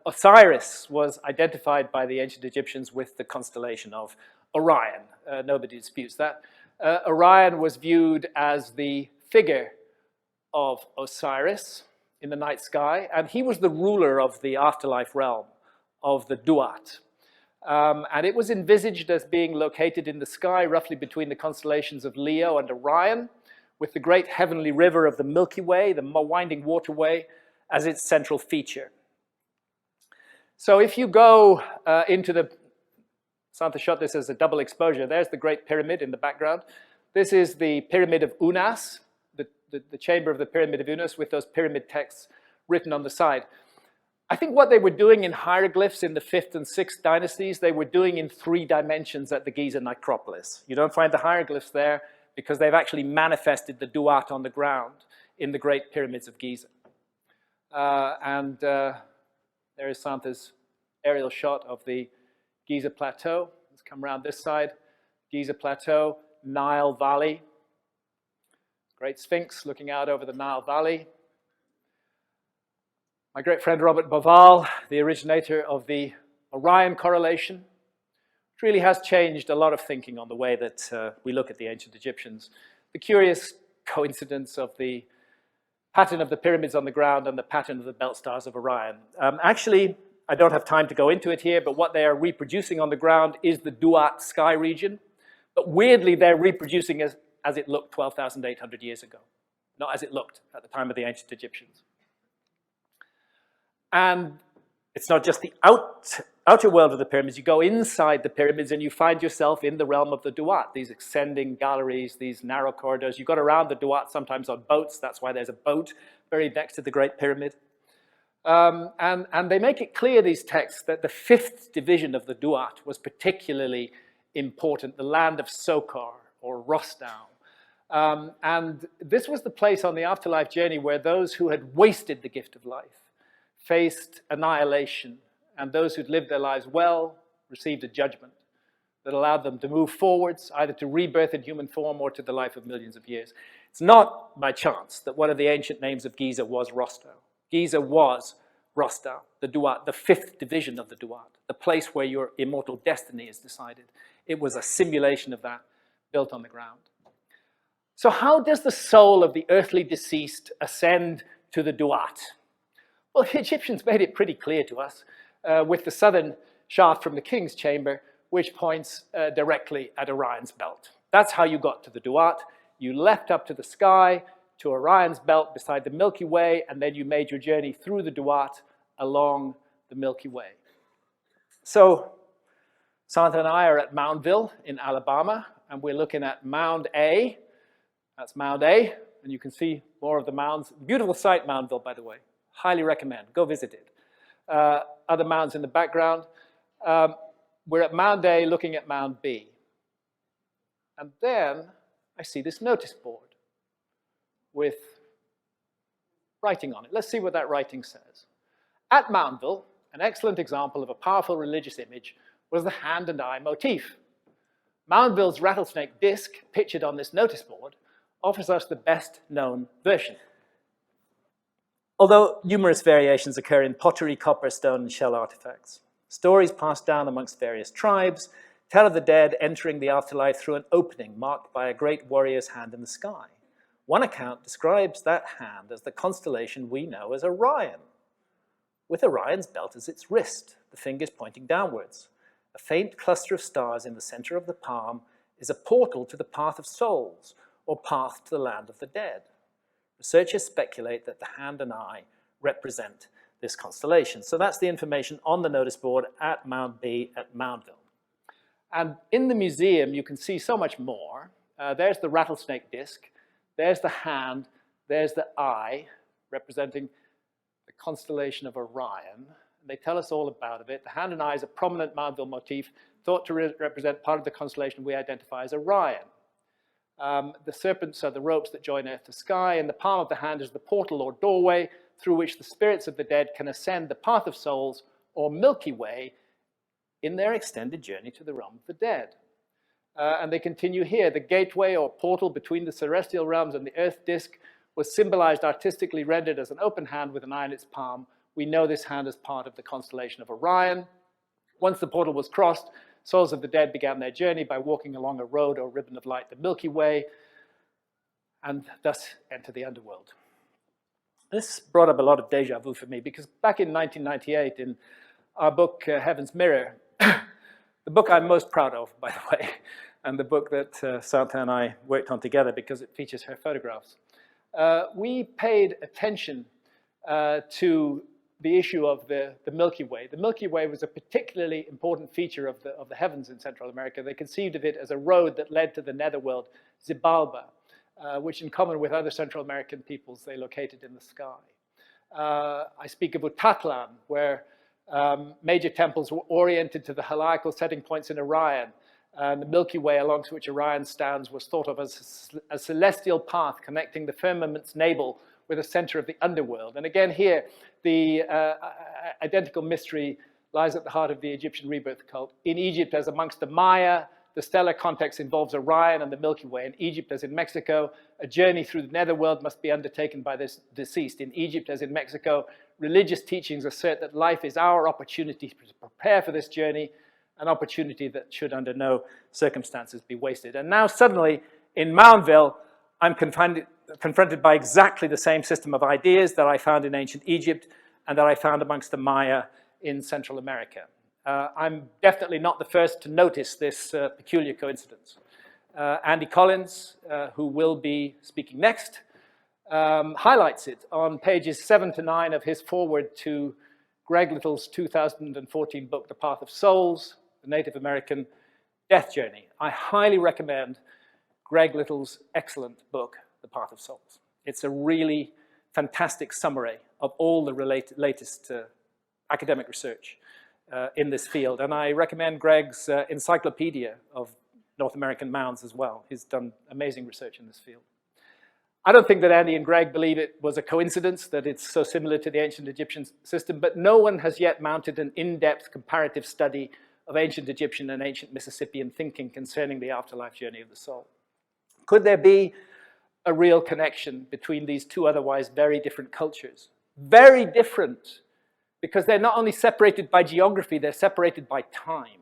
Osiris was identified by the ancient Egyptians with the constellation of Orion. Nobody disputes that. Orion was viewed as the figure of Osiris in the night sky, and he was the ruler of the afterlife realm of the Duat. And it was envisaged as being located in the sky, roughly between the constellations of Leo and Orion, with the great heavenly river of the Milky Way, the winding waterway, as its central feature. So if you go into the... Santha shot this as a double exposure. There's the Great Pyramid in the background. This is the Pyramid of Unas, the chamber of the Pyramid of Unas with those pyramid texts written on the side. I think what they were doing in hieroglyphs in the 5th and 6th dynasties, they were doing in 3 dimensions at the Giza necropolis. You don't find the hieroglyphs there because they've actually manifested the Duat on the ground in the Great Pyramids of Giza. There is Santha's aerial shot of the Giza Plateau. Let's come around this side. Giza Plateau, Nile Valley. Great Sphinx looking out over the Nile Valley. My great friend Robert Bauval, the originator of the Orion correlation, which really has changed a lot of thinking on the way that we look at the ancient Egyptians. The curious coincidence of the pattern of the pyramids on the ground and the pattern of the belt stars of Orion. Actually, I don't have time to go into it here, but what they are reproducing on the ground is the Duat sky region. But weirdly, they're reproducing as it looked 12,800 years ago, not as it looked at the time of the ancient Egyptians. And it's not just the outer world of the pyramids. You go inside the pyramids and you find yourself in the realm of the Duat, these ascending galleries, these narrow corridors. You got around the Duat sometimes on boats. That's why there's a boat buried next to the Great Pyramid. And they make it clear, these texts, that the 5th division of the Duat was particularly important, the land of Sokar or Rostam. And this was the place on the afterlife journey where those who had wasted the gift of life faced annihilation, and those who'd lived their lives well received a judgment that allowed them to move forwards, either to rebirth in human form or to the life of millions of years. It's not by chance that one of the ancient names of Giza was Rostam. Giza was Rostam, the Duat, the 5th division of the Duat, the place where your immortal destiny is decided. It was a simulation of that built on the ground. So how does the soul of the earthly deceased ascend to the Duat? Well, the Egyptians made it pretty clear to us with the southern shaft from the king's chamber, which points directly at Orion's belt. That's how you got to the Duat. You left up to the sky, to Orion's belt beside the Milky Way, and then you made your journey through the Duat along the Milky Way. So Santha and I are at Moundville in Alabama, and we're looking at Mound A. That's Mound A, and you can see more of the mounds. Beautiful site, Moundville, by the way. Highly recommend. Go visit it. Other mounds in the background. We're at Mound A looking at Mound B. And then I see this notice board with writing on it. Let's see what that writing says. At Moundville, an excellent example of a powerful religious image was the hand and eye motif. Moundville's rattlesnake disc, pictured on this notice board, offers us the best known version. Although numerous variations occur in pottery, copper, stone, and shell artifacts, stories passed down amongst various tribes tell of the dead entering the afterlife through an opening marked by a great warrior's hand in the sky. One account describes that hand as the constellation we know as Orion, with Orion's belt as its wrist, the fingers pointing downwards. A faint cluster of stars in the center of the palm is a portal to the path of souls, or path to the land of the dead. Researchers speculate that the hand and eye represent this constellation. So that's the information on the notice board at Mound B at Moundville. And in the museum, you can see so much more. There's the rattlesnake disc. There's the hand. There's the eye, representing the constellation of Orion. They tell us all about it. The hand and eye is a prominent Moundville motif, thought to represent part of the constellation we identify as Orion. The serpents are the ropes that join earth to sky, and the palm of the hand is the portal or doorway through which the spirits of the dead can ascend the path of souls, or Milky Way, in their extended journey to the realm of the dead. And they continue here. The gateway or portal between the celestial realms and the earth disk was symbolized artistically rendered as an open hand with an eye in its palm. We know this hand as part of the constellation of Orion. Once the portal was crossed, souls of the dead began their journey by walking along a road or ribbon of light, the Milky Way, and thus enter the underworld. This brought up a lot of deja vu for me, because back in 1998, in our book, Heaven's Mirror, the book I'm most proud of, by the way, and the book that Santha and I worked on together because it features her photographs, we paid attention to the issue of the Milky Way. The Milky Way was a particularly important feature of the heavens in Central America. They conceived of it as a road that led to the netherworld, Xibalba, which in common with other Central American peoples, they located in the sky. I speak of Arklantis, where major temples were oriented to the heliacal setting points in Orion. And the Milky Way, along which Orion stands, was thought of as a celestial path connecting the firmament's navel with the center of the underworld. And again here, the identical mystery lies at the heart of the Egyptian rebirth cult. In Egypt, as amongst the Maya, the stellar context involves Orion and the Milky Way. In Egypt, as in Mexico, a journey through the netherworld must be undertaken by this deceased. In Egypt, as in Mexico, religious teachings assert that life is our opportunity to prepare for this journey, an opportunity that should under no circumstances be wasted. And now suddenly, in Moundville, I'm confronted by exactly the same system of ideas that I found in ancient Egypt and that I found amongst the Maya in Central America. I'm definitely not the first to notice this peculiar coincidence. Andy Collins, who will be speaking next, highlights it on pages 7 to 9 of his foreword to Greg Little's 2014 book, The Path of Souls, The Native American Death Journey. I highly recommend Greg Little's excellent book, The Path of Souls. It's a really fantastic summary of all the latest academic research in this field. And I recommend Greg's encyclopedia of North American mounds as well. He's done amazing research in this field. I don't think that Andy and Greg believe it was a coincidence that it's so similar to the ancient Egyptian system, but no one has yet mounted an in-depth comparative study of ancient Egyptian and ancient Mississippian thinking concerning the afterlife journey of the soul. Could there be a real connection between these two otherwise very different cultures? Very different, because they're not only separated by geography, they're separated by time.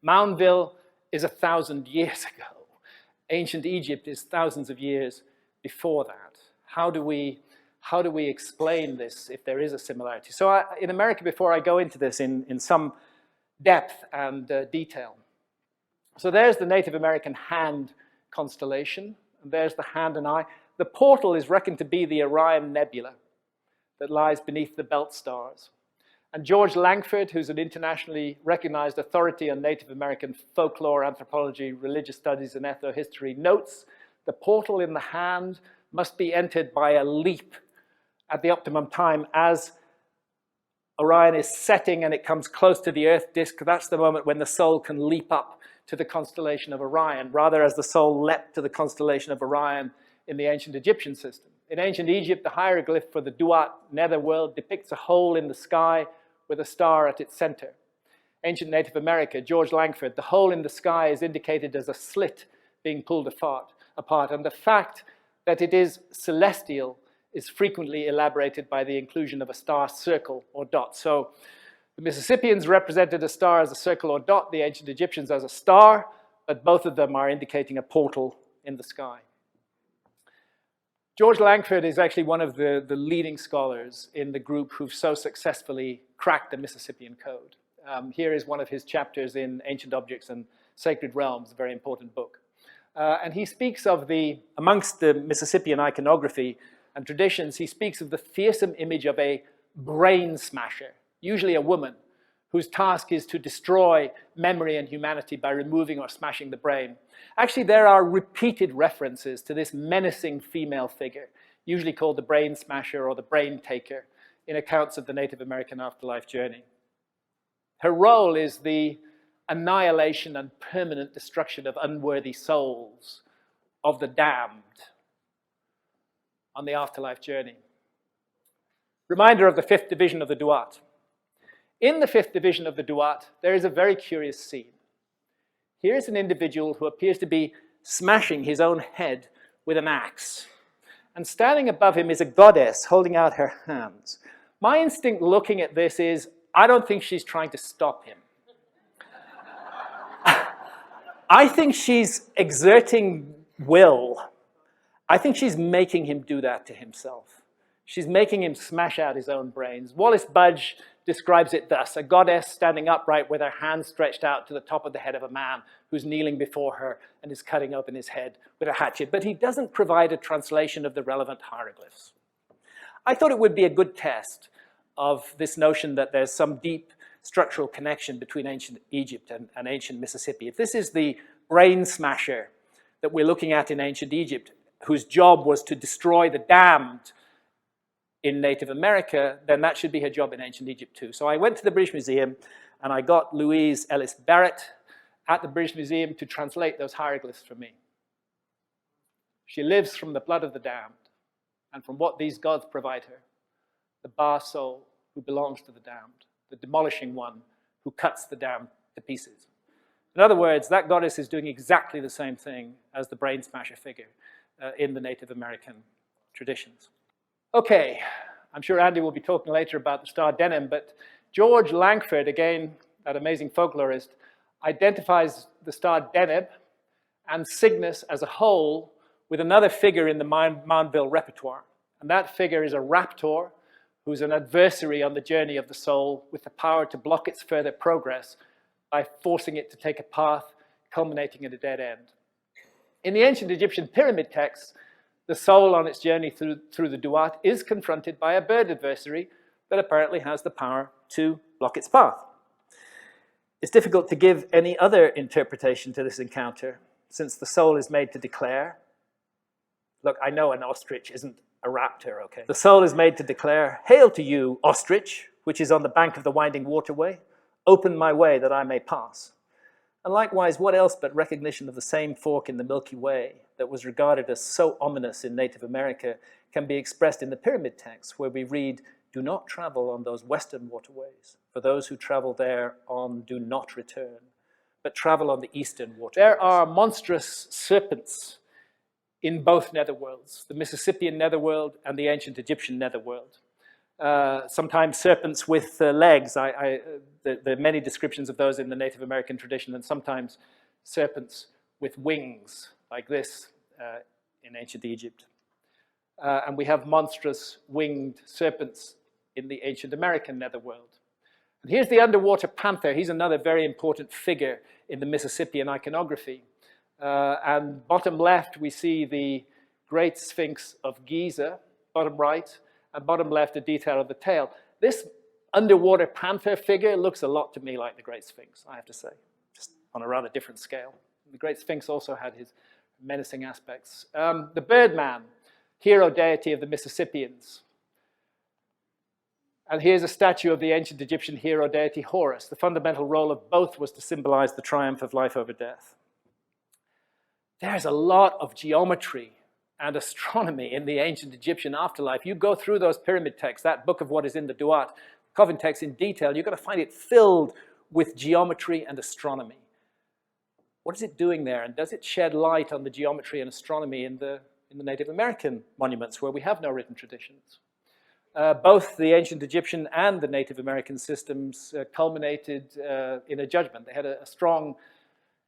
Moundville is 1,000 years ago. Ancient Egypt is thousands of years before that. How do we explain this if there is a similarity? So in America, before I go into this in some depth and detail. So there's the Native American hand constellation, and there's the hand and eye. The portal is reckoned to be the Orion Nebula that lies beneath the belt stars. And George Langford, who's an internationally recognized authority on Native American folklore, anthropology, religious studies, and ethnohistory, notes the portal in the hand must be entered by a leap at the optimum time as Orion is setting and it comes close to the Earth disk. That's the moment when the soul can leap up to the constellation of Orion, rather as the soul leapt to the constellation of Orion in the ancient Egyptian system. In ancient Egypt, the hieroglyph for the Duat netherworld depicts a hole in the sky with a star at its center. Ancient Native America, George Langford, the hole in the sky is indicated as a slit being pulled apart, and the fact that it is celestial is frequently elaborated by the inclusion of a star circle or dot. So the Mississippians represented a star as a circle or dot, the ancient Egyptians as a star, but both of them are indicating a portal in the sky. George Langford is actually one of the leading scholars in the group who've so successfully cracked the Mississippian code. Here is one of his chapters in Ancient Objects and Sacred Realms, a very important book. And he speaks of amongst the Mississippian iconography and traditions, he speaks of the fearsome image of a brain smasher, usually a woman, whose task is to destroy memory and humanity by removing or smashing the brain. Actually, there are repeated references to this menacing female figure, usually called the brain smasher or the brain taker, in accounts of the Native American afterlife journey. Her role is the annihilation and permanent destruction of unworthy souls, of the damned, on the afterlife journey. Reminder of the 5th division of the Duat. In the 5th division of the Duat, there is a very curious scene. Here is an individual who appears to be smashing his own head with an axe. And standing above him is a goddess holding out her hands. My instinct looking at this is, I don't think she's trying to stop him. I think she's exerting will. I think she's making him do that to himself. She's making him smash out his own brains. Wallace Budge describes it thus: a goddess standing upright with her hand stretched out to the top of the head of a man who's kneeling before her and is cutting open his head with a hatchet. But he doesn't provide a translation of the relevant hieroglyphs. I thought it would be a good test of this notion that there's some deep structural connection between ancient Egypt and ancient Mississippi. If this is the brain smasher that we're looking at in ancient Egypt, whose job was to destroy the damned in Native America, then that should be her job in ancient Egypt too. So I went to the British Museum and I got Louise Ellis Barrett at the British Museum to translate those hieroglyphs for me. She lives from the blood of the damned and from what these gods provide her, the Ba soul who belongs to the damned, the demolishing one who cuts the damned to pieces. In other words, that goddess is doing exactly the same thing as the brain smasher figure in the Native American traditions. Okay, I'm sure Andy will be talking later about the star Deneb, but George Langford, again, that amazing folklorist, identifies the star Deneb and Cygnus as a whole with another figure in the Moundville repertoire. And that figure is a raptor who's an adversary on the journey of the soul with the power to block its further progress by forcing it to take a path culminating at a dead end. In the ancient Egyptian pyramid texts, the soul on its journey through the Duat is confronted by a bird adversary that apparently has the power to block its path. It's difficult to give any other interpretation to this encounter, since the soul is made to declare, look, I know an ostrich isn't a raptor, okay? The soul is made to declare, "Hail to you, ostrich, which is on the bank of the winding waterway. Open my way that I may pass." And likewise, what else but recognition of the same fork in the Milky Way that was regarded as so ominous in Native America can be expressed in the pyramid texts, where we read, "Do not travel on those western waterways, for those who travel there on do not return, but travel on the eastern waterways." There are monstrous serpents in both netherworlds, the Mississippian netherworld and the ancient Egyptian netherworld. Sometimes serpents with legs. There are many descriptions of those in the Native American tradition, and sometimes serpents with wings, like this in ancient Egypt. And we have monstrous winged serpents in the ancient American netherworld. And here's the underwater panther. He's another very important figure in the Mississippian iconography. And bottom left, we see the Great Sphinx of Giza, bottom right, and bottom left, a detail of the tail. This underwater panther figure looks a lot to me like the Great Sphinx, I have to say, just on a rather different scale. The Great Sphinx also had his menacing aspects. The Birdman, hero deity of the Mississippians. And here's a statue of the ancient Egyptian hero deity Horus. The fundamental role of both was to symbolize the triumph of life over death. There's a lot of geometry and astronomy in the ancient Egyptian afterlife. You go through those pyramid texts, that book of what is in the Duat, Coven text in detail, you're going to find it filled with geometry and astronomy. What is it doing there? And does it shed light on the geometry and astronomy in the Native American monuments where we have no written traditions? Both the ancient Egyptian and the Native American systems culminated in a judgment. They had a strong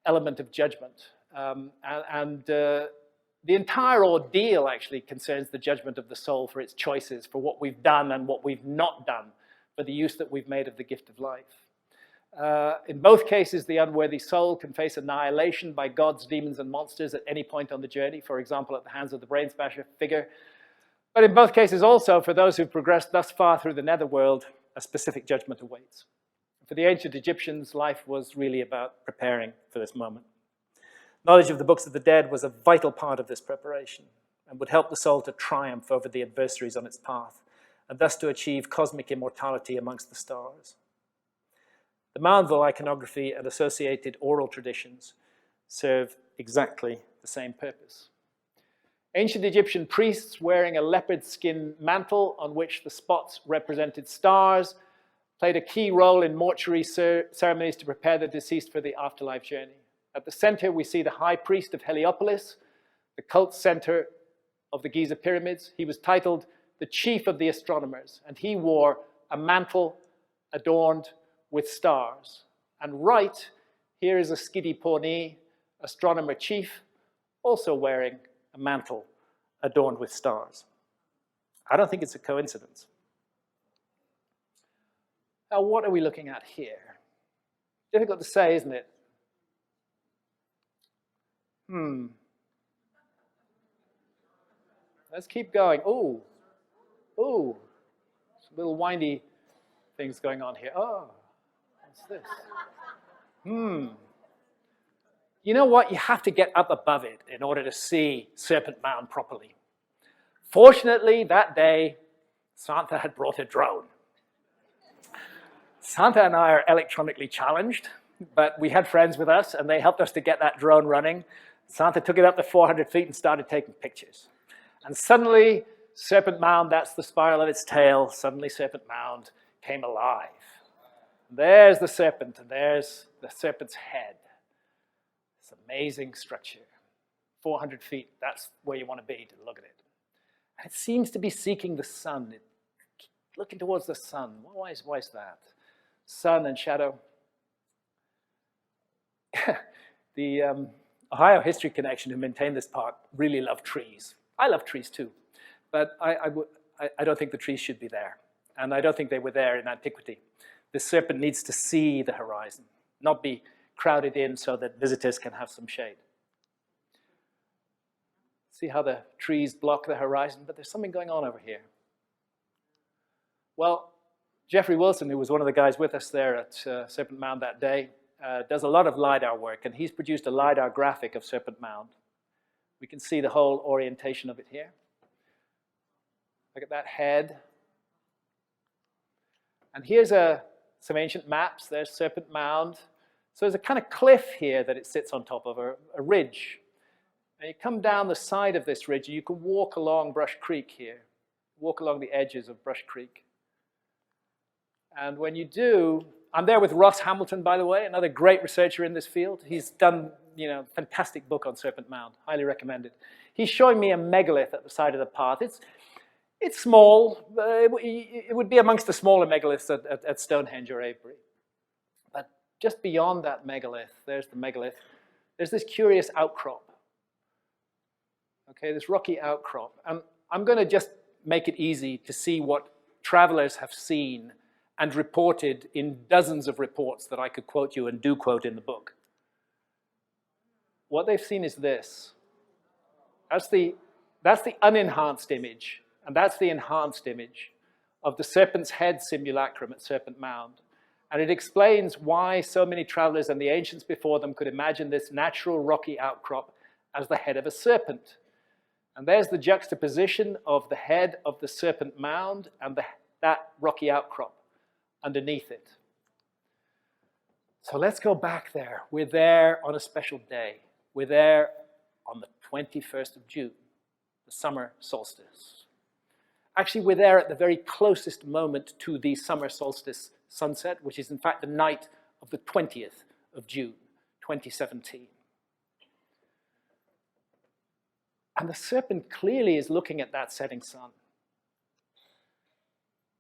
element of judgment. The entire ordeal actually concerns the judgment of the soul for its choices, for what we've done and what we've not done, for the use that we've made of the gift of life. In both cases, the unworthy soul can face annihilation by gods, demons, and monsters at any point on the journey, for example, at the hands of the brain smasher figure. But in both cases also, for those who've progressed thus far through the netherworld, a specific judgment awaits. For the ancient Egyptians, life was really about preparing for this moment. Knowledge of the books of the dead was a vital part of this preparation and would help the soul to triumph over the adversaries on its path and thus to achieve cosmic immortality amongst the stars. The Moundville iconography and associated oral traditions serve exactly the same purpose. Ancient Egyptian priests wearing a leopard skin mantle on which the spots represented stars played a key role in mortuary ceremonies to prepare the deceased for the afterlife journey. At the center, we see the high priest of Heliopolis, the cult center of the Giza pyramids. He was titled the chief of the astronomers, and he wore a mantle adorned with stars. And right here is a Skidi Pawnee, astronomer chief, also wearing a mantle adorned with stars. I don't think it's a coincidence. Now, what are we looking at here? Difficult to say, isn't it? Let's keep going. Ooh, some little windy things going on here. Oh, what's this? You know what? You have to get up above it in order to see Serpent Mound properly. Fortunately, that day, Santha had brought a drone. Santha and I are electronically challenged, but we had friends with us, and they helped us to get that drone running. Santha took it up to 400 feet and started taking pictures. And suddenly, Serpent Mound, that's the spiral of its tail, suddenly Serpent Mound came alive. There's the serpent, and there's the serpent's head. This amazing structure. 400 feet, that's where you want to be to look at it. And it seems to be seeking the sun, looking towards the sun. Why is that? Sun and shadow. The Ohio History Connection, who maintained this park, really love trees. I love trees too, but I don't think the trees should be there. And I don't think they were there in antiquity. The serpent needs to see the horizon, not be crowded in so that visitors can have some shade. See how the trees block the horizon, but there's something going on over here. Well, Jeffrey Wilson, who was one of the guys with us there at Serpent Mound that day, does a lot of LiDAR work, and he's produced a LiDAR graphic of Serpent Mound. We can see the whole orientation of it here. Look at that head. And here's some ancient maps. There's Serpent Mound. So there's a kind of cliff here that it sits on top of, a ridge. And you come down the side of this ridge, and you can walk along Brush Creek here. Walk along the edges of Brush Creek. And when you do, I'm there with Ross Hamilton, by the way, another great researcher in this field. He's done, a fantastic book on Serpent Mound. Highly recommended. He's showing me a megalith at the side of the path. It's small. It would be amongst the smaller megaliths at Stonehenge or Avebury. But just beyond that megalith, there's the megalith, there's this curious outcrop. Okay, this rocky outcrop. And I'm going to just make it easy to see what travelers have seen and reported in dozens of reports that I could quote you and do quote in the book. What they've seen is this. That's the unenhanced image, and that's the enhanced image of the serpent's head simulacrum at Serpent Mound. And it explains why so many travelers and the ancients before them could imagine this natural rocky outcrop as the head of a serpent. And there's the juxtaposition of the head of the Serpent Mound and that rocky outcrop underneath it. So let's go back there. We're there on a special day. We're there on the 21st of June, the summer solstice. Actually, we're there at the very closest moment to the summer solstice sunset, which is in fact the night of the 20th of June, 2017. And the serpent clearly is looking at that setting sun.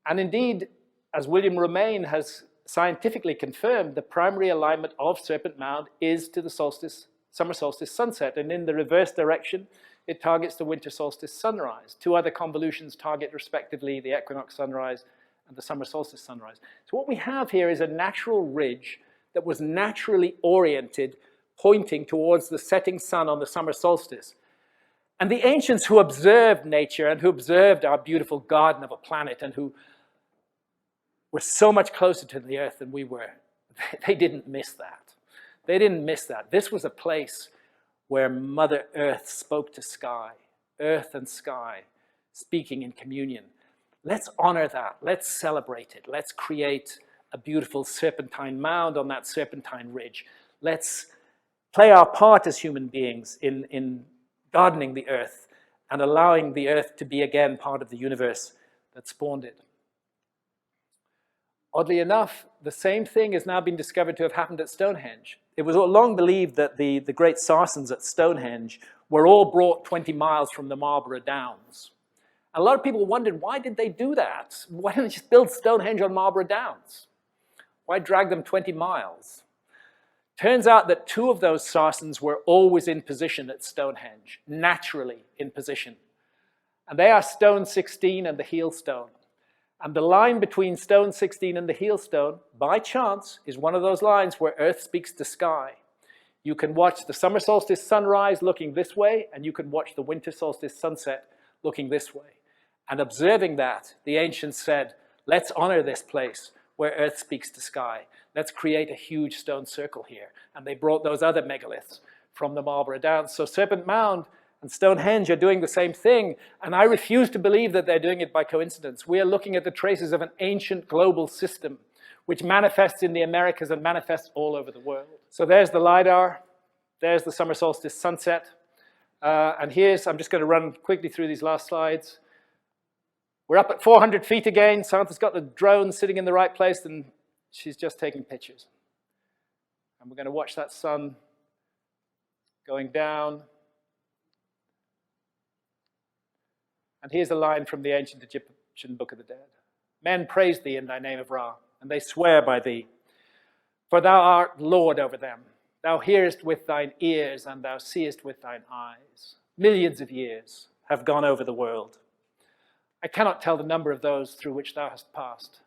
And indeed, as William Romaine has scientifically confirmed, the primary alignment of Serpent Mound is to the summer solstice sunset. And in the reverse direction, it targets the winter solstice sunrise. Two other convolutions target respectively the equinox sunrise and the summer solstice sunrise. So what we have here is a natural ridge that was naturally oriented, pointing towards the setting sun on the summer solstice. And the ancients who observed nature and who observed our beautiful garden of a planet and who were so much closer to the earth than we were, they didn't miss that. They didn't miss that. This was a place where Mother Earth spoke to sky, earth and sky, speaking in communion. Let's honor that. Let's celebrate it. Let's create a beautiful serpentine mound on that serpentine ridge. Let's play our part as human beings in gardening the earth and allowing the earth to be again part of the universe that spawned it. Oddly enough, the same thing has now been discovered to have happened at Stonehenge. It was long believed that the great Sarsens at Stonehenge were all brought 20 miles from the Marlborough Downs. A lot of people wondered, why did they do that? Why didn't they just build Stonehenge on Marlborough Downs? Why drag them 20 miles? Turns out that two of those Sarsens were always in position at Stonehenge, naturally in position. And they are Stone 16 and the Heel Stone. And the line between Stone 16 and the Heel Stone, by chance, is one of those lines where Earth speaks to sky. You can watch the summer solstice sunrise looking this way, and you can watch the winter solstice sunset looking this way. And observing that, the ancients said, let's honor this place where Earth speaks to sky. Let's create a huge stone circle here. And they brought those other megaliths from the Marlborough Downs. So Serpent Mound and Stonehenge are doing the same thing, and I refuse to believe that they're doing it by coincidence. We are looking at the traces of an ancient global system which manifests in the Americas and manifests all over the world. So there's the LiDAR, there's the summer solstice sunset, and here's, I'm just going to run quickly through these last slides. We're up at 400 feet again. Santha's got the drone sitting in the right place, and she's just taking pictures. And we're going to watch that sun going down. And here's a line from the ancient Egyptian Book of the Dead. Men praise thee in thy name of Ra, and they swear by thee. For thou art Lord over them. Thou hearest with thine ears, and thou seest with thine eyes. Millions of years have gone over the world. I cannot tell the number of those through which thou hast passed.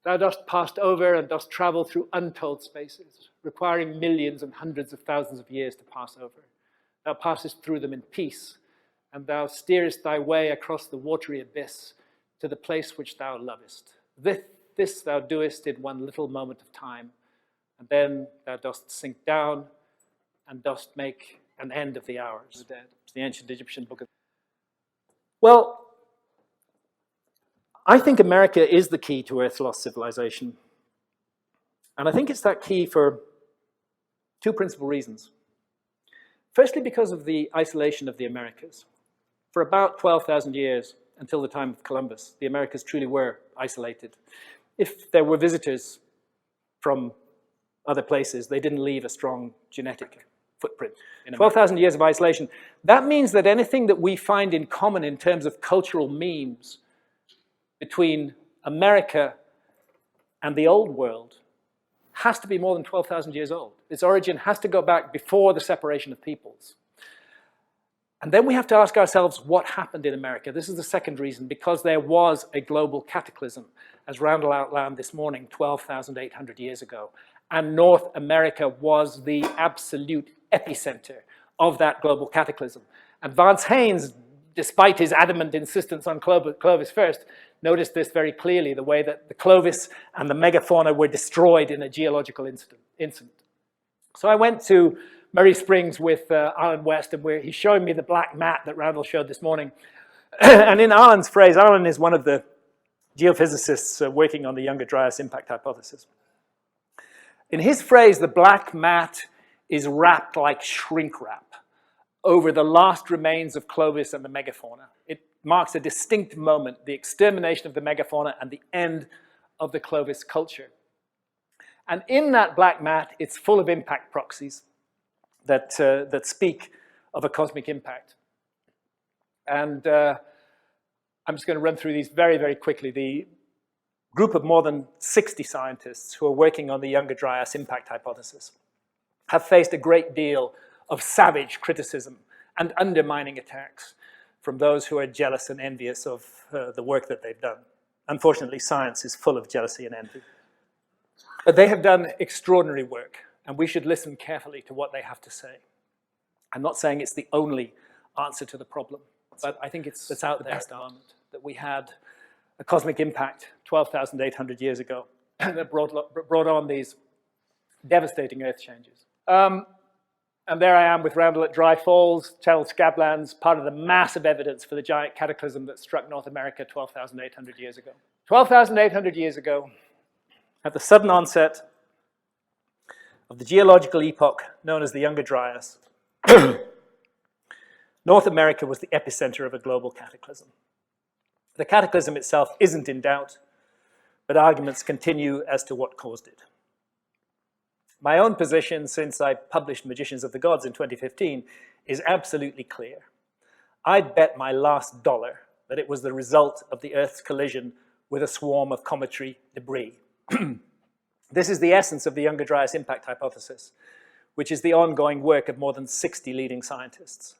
Thou dost pass over and dost travel through untold spaces, requiring millions and hundreds of thousands of years to pass over. Thou passest through them in peace, and thou steerest thy way across the watery abyss to the place which thou lovest. This thou doest in one little moment of time, and then thou dost sink down and dost make an end of the hours. It's the ancient Egyptian book of... Well, I think America is the key to Earth's lost civilization. And I think it's that key for two principal reasons. Firstly, because of the isolation of the Americas. For about 12,000 years, until the time of Columbus, the Americas truly were isolated. If there were visitors from other places, they didn't leave a strong genetic footprint. 12,000 years of isolation. That means that anything that we find in common in terms of cultural memes between America and the old world has to be more than 12,000 years old. Its origin has to go back before the separation of peoples. And then we have to ask ourselves what happened in America. This is the second reason, because there was a global cataclysm, as Randall outlined this morning, 12,800 years ago. And North America was the absolute epicenter of that global cataclysm. And Vance Haynes, despite his adamant insistence on Clovis first, noticed this very clearly, the way that the Clovis and the megafauna were destroyed in a geological incident. So I went to Murray Springs with Alan West, and he's showing me the black mat that Randall showed this morning. And in Alan's phrase, Alan is one of the geophysicists working on the Younger Dryas impact hypothesis. In his phrase, the black mat is wrapped like shrink wrap over the last remains of Clovis and the megafauna. It marks a distinct moment, the extermination of the megafauna and the end of the Clovis culture. And in that black mat, it's full of impact proxies that speak of a cosmic impact. And I'm just going to run through these very, very quickly. The group of more than 60 scientists who are working on the Younger Dryas impact hypothesis have faced a great deal of savage criticism and undermining attacks from those who are jealous and envious of the work that they've done. Unfortunately, science is full of jealousy and envy. But they have done extraordinary work, and we should listen carefully to what they have to say. I'm not saying it's the only answer to the problem, but I think it's out there that we had a cosmic impact 12,800 years ago that brought on these devastating earth changes. And there I am with Randall at Dry Falls, Channel Scablands, part of the massive evidence for the giant cataclysm that struck North America 12,800 years ago. 12,800 years ago, at the sudden onset of the geological epoch known as the Younger Dryas, North America was the epicenter of a global cataclysm. The cataclysm itself isn't in doubt, but arguments continue as to what caused it. My own position since I published Magicians of the Gods in 2015 is absolutely clear. I'd bet my last dollar that it was the result of the Earth's collision with a swarm of cometary debris. This is the essence of the Younger Dryas impact hypothesis, which is the ongoing work of more than 60 leading scientists.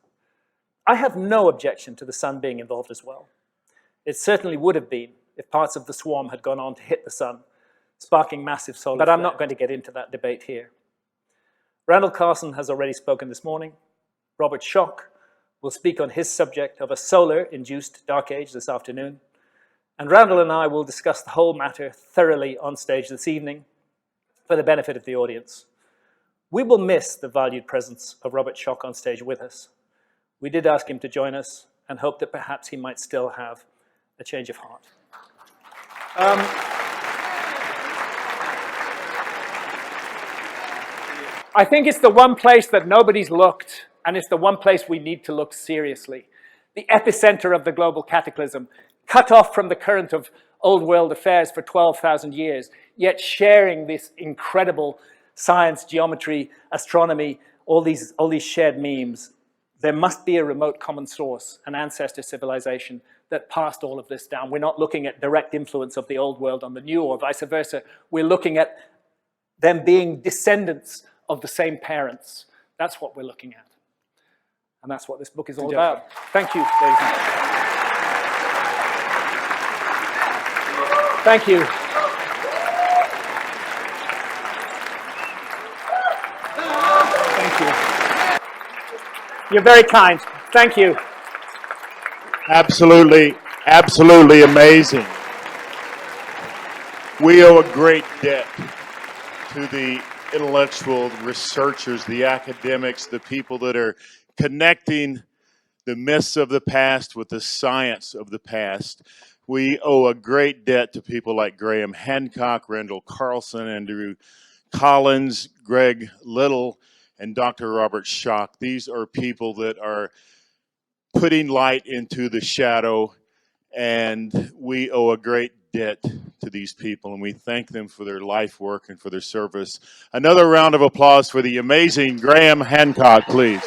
I have no objection to the sun being involved as well. It certainly would have been if parts of the swarm had gone on to hit the sun, sparking massive solar flares. But I'm not going to get into that debate here. Randall Carson has already spoken this morning. Robert Schoch will speak on his subject of a solar-induced dark age this afternoon. And Randall and I will discuss the whole matter thoroughly on stage this evening for the benefit of the audience. We will miss the valued presence of Robert Schoch on stage with us. We did ask him to join us and hope that perhaps he might still have a change of heart. I think it's the one place that nobody's looked, and it's the one place we need to look seriously. The epicenter of the global cataclysm, cut off from the current of old world affairs for 12,000 years, yet sharing this incredible science, geometry, astronomy, all these shared memes. There must be a remote common source, an ancestor civilization that passed all of this down. We're not looking at direct influence of the old world on the new or vice versa. We're looking at them being descendants of the same parents. That's what we're looking at. And that's what this book is all about. Thank you, ladies and gentlemen. Thank you. Thank you. You're very kind. Thank you. Absolutely, absolutely amazing. We owe a great debt to the intellectual researchers, the academics, the people that are connecting the myths of the past with the science of the past. We owe a great debt to people like Graham Hancock, Randall Carlson, Andrew Collins, Greg Little, and Dr. Robert Schock. These are people that are putting light into the shadow, and we owe a great debt to these people, and we thank them for their life work and for their service. Another round of applause for the amazing Graham Hancock, please.